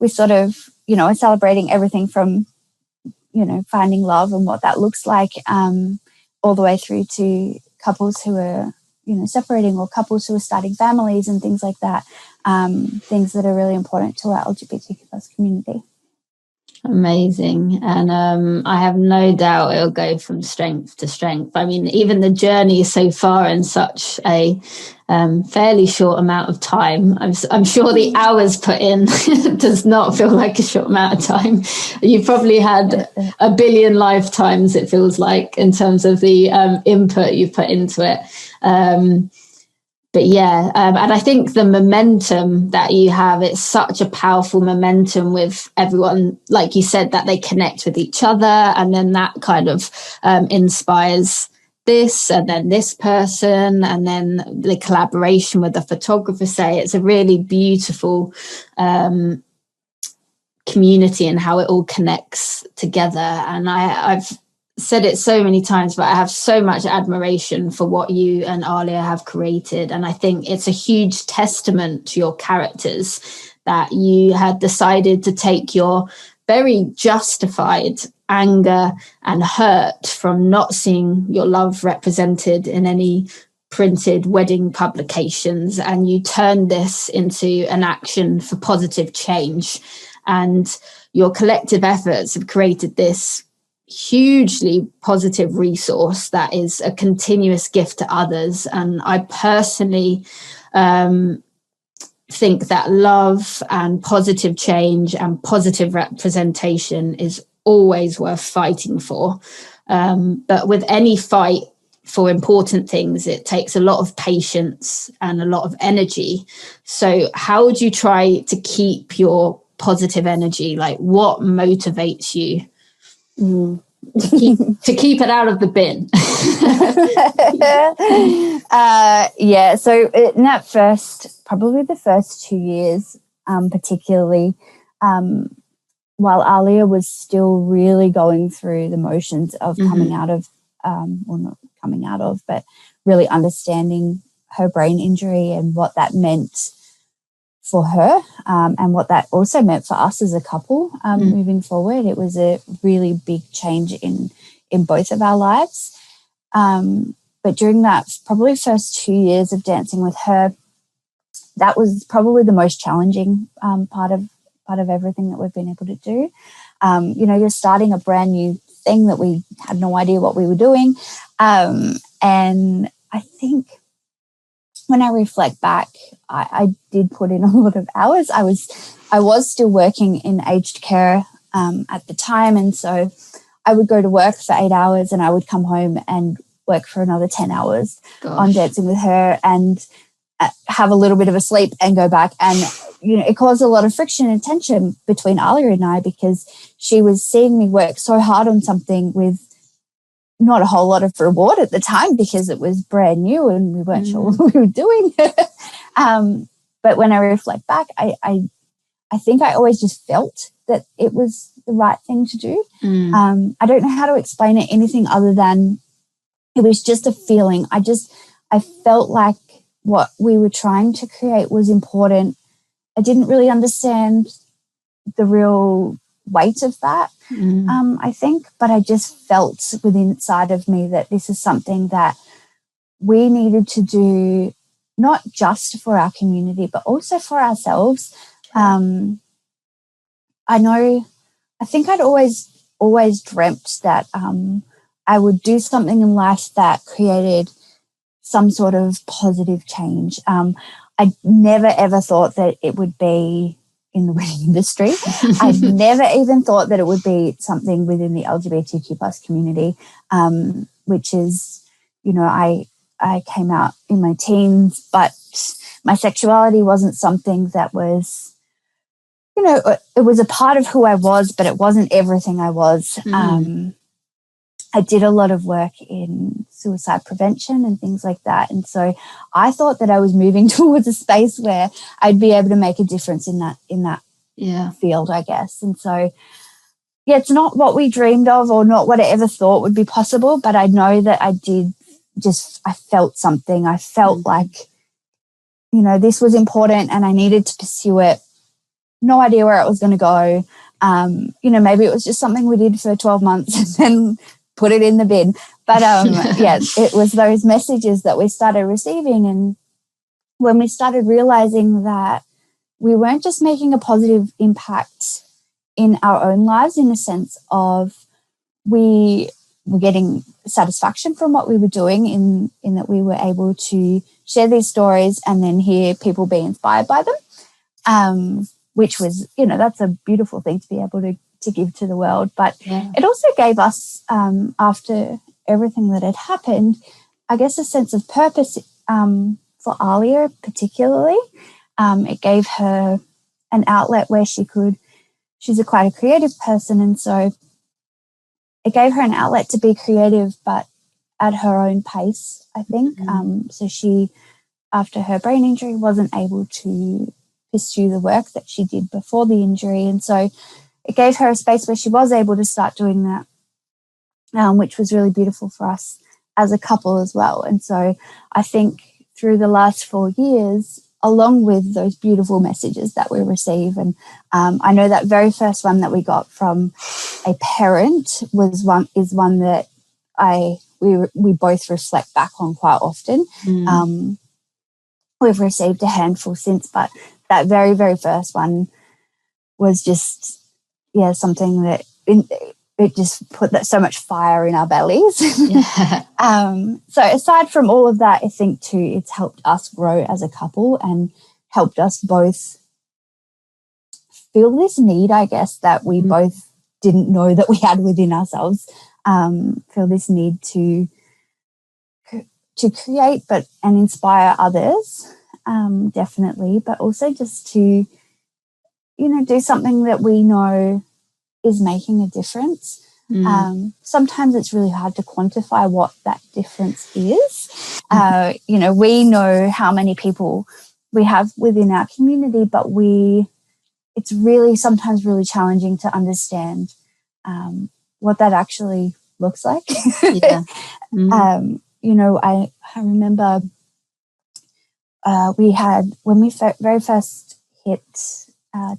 we sort of, you know, are celebrating everything from, you know, finding love and what that looks like, all the way through to couples who are, you know, separating, or couples who are starting families and things like that, things that are really important to our LGBTQ plus community. Amazing. And I have no doubt it'll go from strength to strength. I mean, even the journey so far in such a fairly short amount of time, I'm sure the hours put in does not feel like a short amount of time. You've probably had a billion lifetimes, it feels like, in terms of the input you've put into it. But yeah, and I think the momentum that you have, it's such a powerful momentum with everyone, like you said, that they connect with each other, and then that kind of inspires this, and then this person, and then the collaboration with the photographer. Say it's a really beautiful community and how it all connects together. And I've said it so many times, but I have so much admiration for what you and Arlia have created. And I think it's a huge testament to your characters that you had decided to take your very justified anger and hurt from not seeing your love represented in any printed wedding publications, and you turned this into an action for positive change. And your collective efforts have created this hugely positive resource that is a continuous gift to others. And I personally think that love and positive change and positive representation is always worth fighting for. But with any fight for important things, it takes a lot of patience and a lot of energy. So how would you try to keep your positive energy? Like, what motivates you to keep it out of the bin? Yeah, so in that probably the first 2 years, particularly, while Alia was still really going through the motions of coming out of, well, not coming out of, but really understanding her brain injury and what that meant for her, and what that also meant for us as a couple moving forward. It was a really big change in both of our lives. But during that probably first 2 years of dancing with her, that was probably the most challenging part of everything that we've been able to do. You're starting a brand new thing that we had no idea what we were doing. And I think when I reflect back, I did put in a lot of hours. I was still working in aged care at the time, and so I would go to work for 8 hours and I would come home and work for another 10 hours on dancing with her, and have a little bit of a sleep and go back. And it caused a lot of friction and tension between Alia and I, because she was seeing me work so hard on something with not a whole lot of reward at the time, because it was brand new and we weren't sure what we were doing. But when I reflect back, I think I always just felt that it was the right thing to do. I don't know how to explain it anything other than it was just a feeling. I felt like what we were trying to create was important. I didn't really understand the real weight of that, I think, but I just felt within inside of me that this is something that we needed to do, not just for our community, but also for ourselves. I think I'd always dreamt that I would do something in life that created some sort of positive change. I never, ever thought that it would be in the wedding industry. I never even thought that it would be something within the LGBTQ plus community, which is, I came out in my teens, but my sexuality wasn't something that was, it was a part of who I was, but it wasn't everything I was. I did a lot of work in suicide prevention and things like that. And so I thought that I was moving towards a space where I'd be able to make a difference in that field, I guess. And so, it's not what we dreamed of or not what I ever thought would be possible, but I know that I felt something. I felt like, this was important and I needed to pursue it. No idea where it was going to go. Maybe it was just something we did for 12 months and then put it in the bin. But it was those messages that we started receiving. And when we started realizing that we weren't just making a positive impact in our own lives, in a sense of we were getting satisfaction from what we were doing, in that we were able to share these stories and then hear people be inspired by them, which was, that's a beautiful thing to be able to give to the world. But it also gave us, after everything that had happened, I guess a sense of purpose for Arlia particularly. It gave her an outlet where she's quite a creative person, and so it gave her an outlet to be creative, but at her own pace, I think. So she, after her brain injury, wasn't able to pursue the work that she did before the injury, and so it gave her a space where she was able to start doing that, which was really beautiful for us as a couple as well. And so I think through the last 4 years, along with those beautiful messages that we receive, and I know that very first one that we got from a parent is one that we both reflect back on quite often. We've received a handful since, but that very, very first one was just something that it just put so much fire in our bellies. So aside from all of that, I think too, it's helped us grow as a couple and helped us both feel this need, I guess, that we both didn't know that we had within ourselves, feel this need to create and inspire others, definitely, but also just to, do something that we know is making a difference. Sometimes it's really hard to quantify what that difference is. We know how many people we have within our community, but it's really sometimes really challenging to understand what that actually looks like. I remember we had, when we very first hit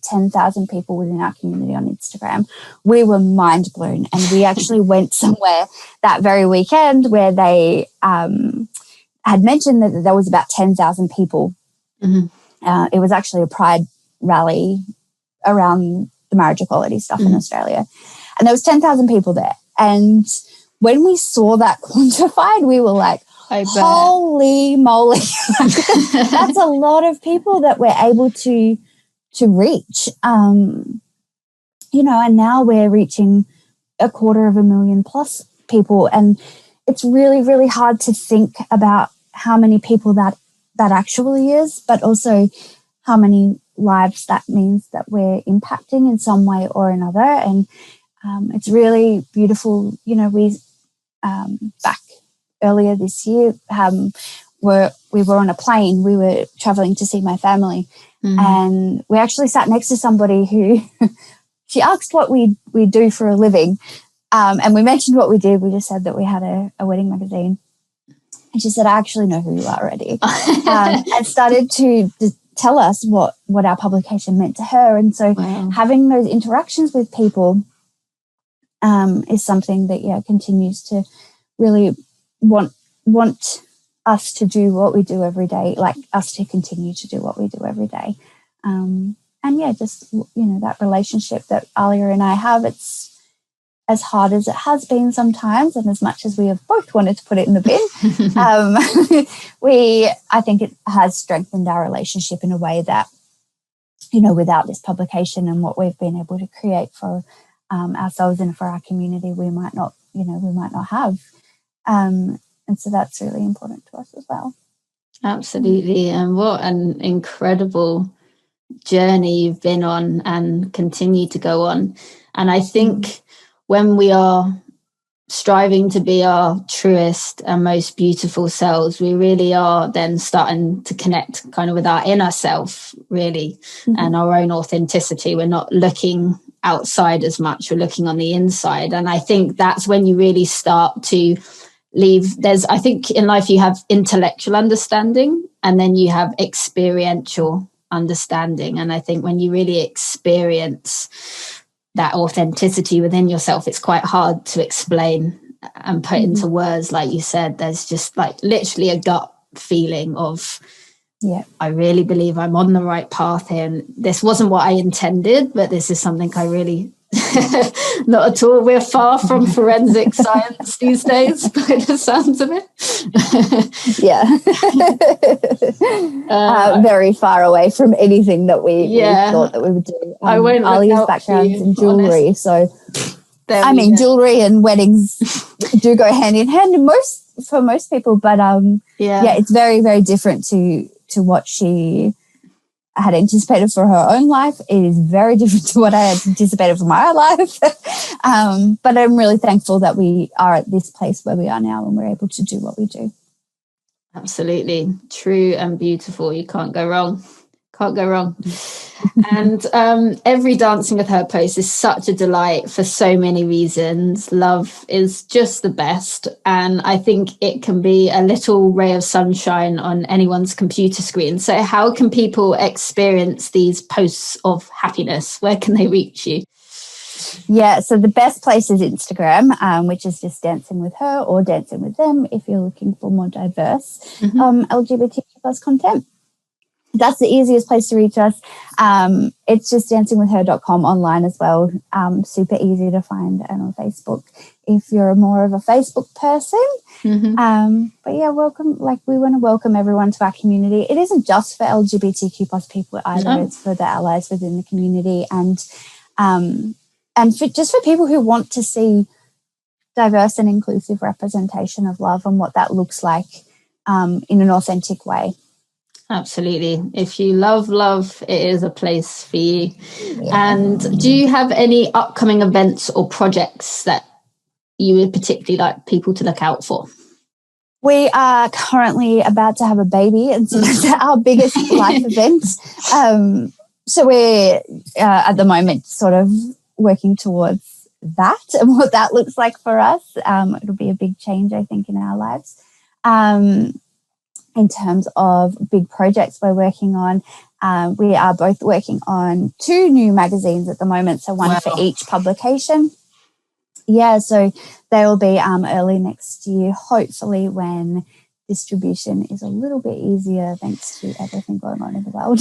10,000 people within our community on Instagram, we were mind blown, and we actually went somewhere that very weekend where they had mentioned that there was about 10,000 people. It was actually a pride rally around the marriage equality stuff in Australia, and there was 10,000 people there. And when we saw that quantified, we were like, holy moly, that's a lot of people that we're able to reach, and now we're reaching 250,000 plus people, and it's really, really hard to think about how many people that actually is, but also how many lives that means that we're impacting in some way or another. And it's really beautiful. We back earlier this year, we were on a plane. We were traveling to see my family, and we actually sat next to somebody who she asked what we do for a living, and we mentioned what we did. We just said that we had a wedding magazine, and she said, "I actually know who you are already," and started to tell us what our publication meant to her. And so having those interactions with people is something that continues to really want us to do what we do every day, like us to continue to do what we do every day. Just that relationship that Arlia and I have, it's as hard as it has been sometimes, and as much as we have both wanted to put it in the bin, I think it has strengthened our relationship in a way that, without this publication and what we've been able to create for ourselves and for our community, we might not have. And so that's really important to us as well. Absolutely. And what an incredible journey you've been on and continue to go on. And I think when we are striving to be our truest and most beautiful selves, we really are then starting to connect kind of with our inner self, really, and our own authenticity. We're not looking outside as much, we're looking on the inside. And I think that's when you really start to I think in life you have intellectual understanding and then you have experiential understanding. And I think when you really experience that authenticity within yourself, it's quite hard to explain and put into words. Like you said, there's just like literally a gut feeling of Yeah, I really believe I'm on the right path here. And this wasn't what I intended, but this is something I really, not at all. We're far from forensic science these days, by the sounds of it. Yeah. Very far away from anything that we thought that we would do. I won't Arlia's background's in jewellery, honest. so jewellery and weddings do go hand in hand for most people, but it's very, very different to what she had anticipated for her own life. It is very different to what I had anticipated for my life. But I'm really thankful that we are at this place where we are now and we're able to do what we do. Absolutely. True and beautiful. You can't go wrong. Can't go wrong. And every Dancing with Her post is such a delight for so many reasons. Love is just the best. And I think it can be a little ray of sunshine on anyone's computer screen. So how can people experience these posts of happiness? Where can they reach you? Yeah, so the best place is Instagram, which is just Dancing with Her or Dancing with Them if you're looking for more diverse LGBTQ plus content. That's the easiest place to reach us. It's just dancingwithher.com online as well. Super easy to find, and on Facebook if you're more of a Facebook person. But yeah, welcome. Like, we want to welcome everyone to our community. It isn't just for LGBTQ plus people either. No. It's for the allies within the community and for people who want to see diverse and inclusive representation of love and what that looks like in an authentic way. Absolutely. If you love, it is a place for you. Yeah. And do you have any upcoming events or projects that you would particularly like people to look out for? We are currently about to have a baby, and so that's our biggest life event. So we're at the moment sort of working towards that and what that looks like for us. It'll be a big change, I think, in our lives. In terms of big projects we're working on, we are both working on 2 new magazines at the moment, so one for each publication. Yeah, so they will be early next year, hopefully, when distribution is a little bit easier thanks to everything going on in the world.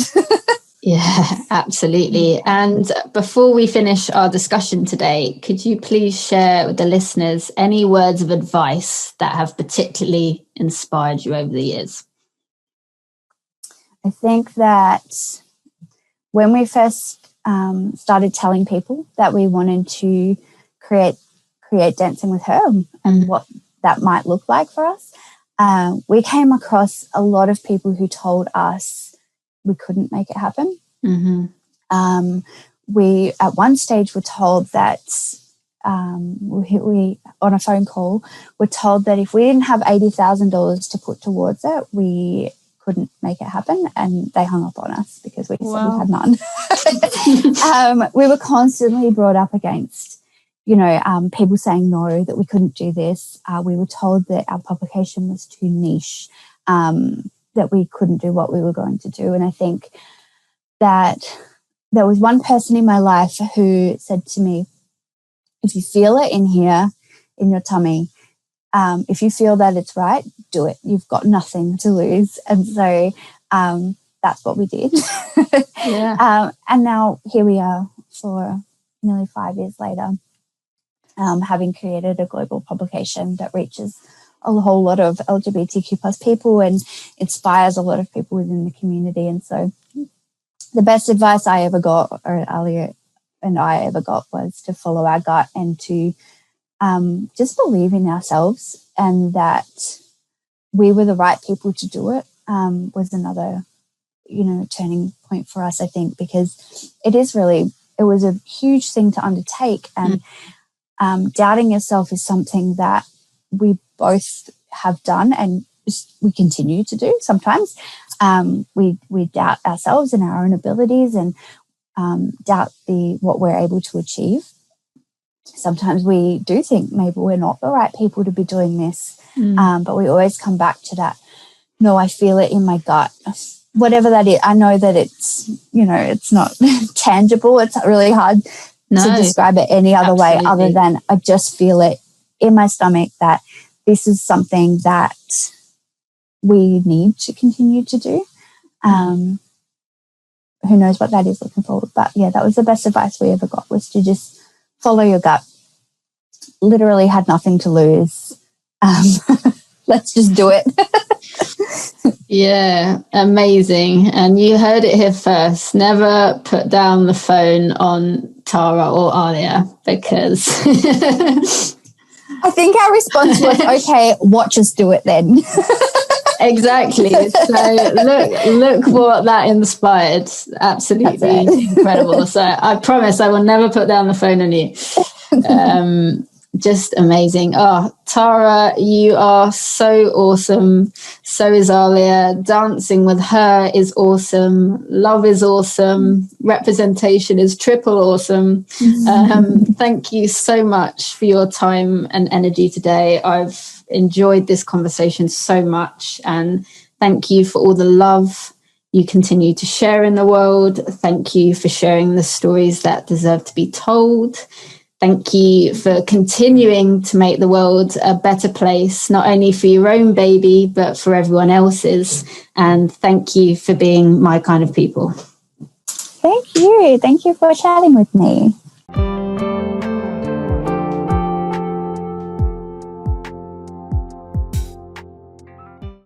Yeah, absolutely. And before we finish our discussion today, could you please share with the listeners any words of advice that have particularly inspired you over the years? I think that when we first started telling people that we wanted to create Dancing with Her and what that might look like for us, we came across a lot of people who told us we couldn't make it happen. We at one stage were told that we on a phone call were told that if we didn't have $80,000 to put towards it, we couldn't make it happen, and they hung up on us because we said we had none. We were constantly brought up against, people saying no, that we couldn't do this. We were told that our publication was too niche, that we couldn't do what we were going to do. And I think that there was one person in my life who said to me, if you feel it in here, in your tummy, if you feel that it's right, do it. You've got nothing to lose. And so that's what we did. Yeah. And now here we are for nearly 5 years later, having created a global publication that reaches a whole lot of LGBTQ plus people and inspires a lot of people within the community. And so the best advice I ever got, or Arlia and I ever got, was to follow our gut and to just believe in ourselves, and that we were the right people to do it was another, turning point for us, I think, because it was a huge thing to undertake, and doubting yourself is something that we both have done and we continue to do sometimes. We doubt ourselves and our own abilities and doubt what we're able to achieve. Sometimes we do think maybe we're not the right people to be doing this, but we always come back to that, no, I feel it in my gut. Whatever that is, I know that it's, it's not tangible. It's really hard to describe it any other way other than I just feel it in my stomach that this is something that we need to continue to do. Who knows what that is looking forward. But yeah, that was the best advice we ever got, was to just follow your gut. Literally had nothing to lose. Let's just do it. Yeah, amazing. And you heard it here first. Never put down the phone on Tara or Arlia, because I think our response was, okay, watch us do it then. Exactly. So look what that inspired. Absolutely incredible. So I promise I will never put down the phone on you. Just amazing. Oh, Tara, you are so awesome. So is Arlia. Dancing with her is awesome. Love is awesome. Representation is triple awesome. Thank you so much for your time and energy today. I've enjoyed this conversation so much, and thank you for all the love you continue to share in the world. Thank you for sharing the stories that deserve to be told. Thank you for continuing to make the world a better place, not only for your own baby, but for everyone else's. And thank you for being my kind of people. Thank you. Thank you for chatting with me.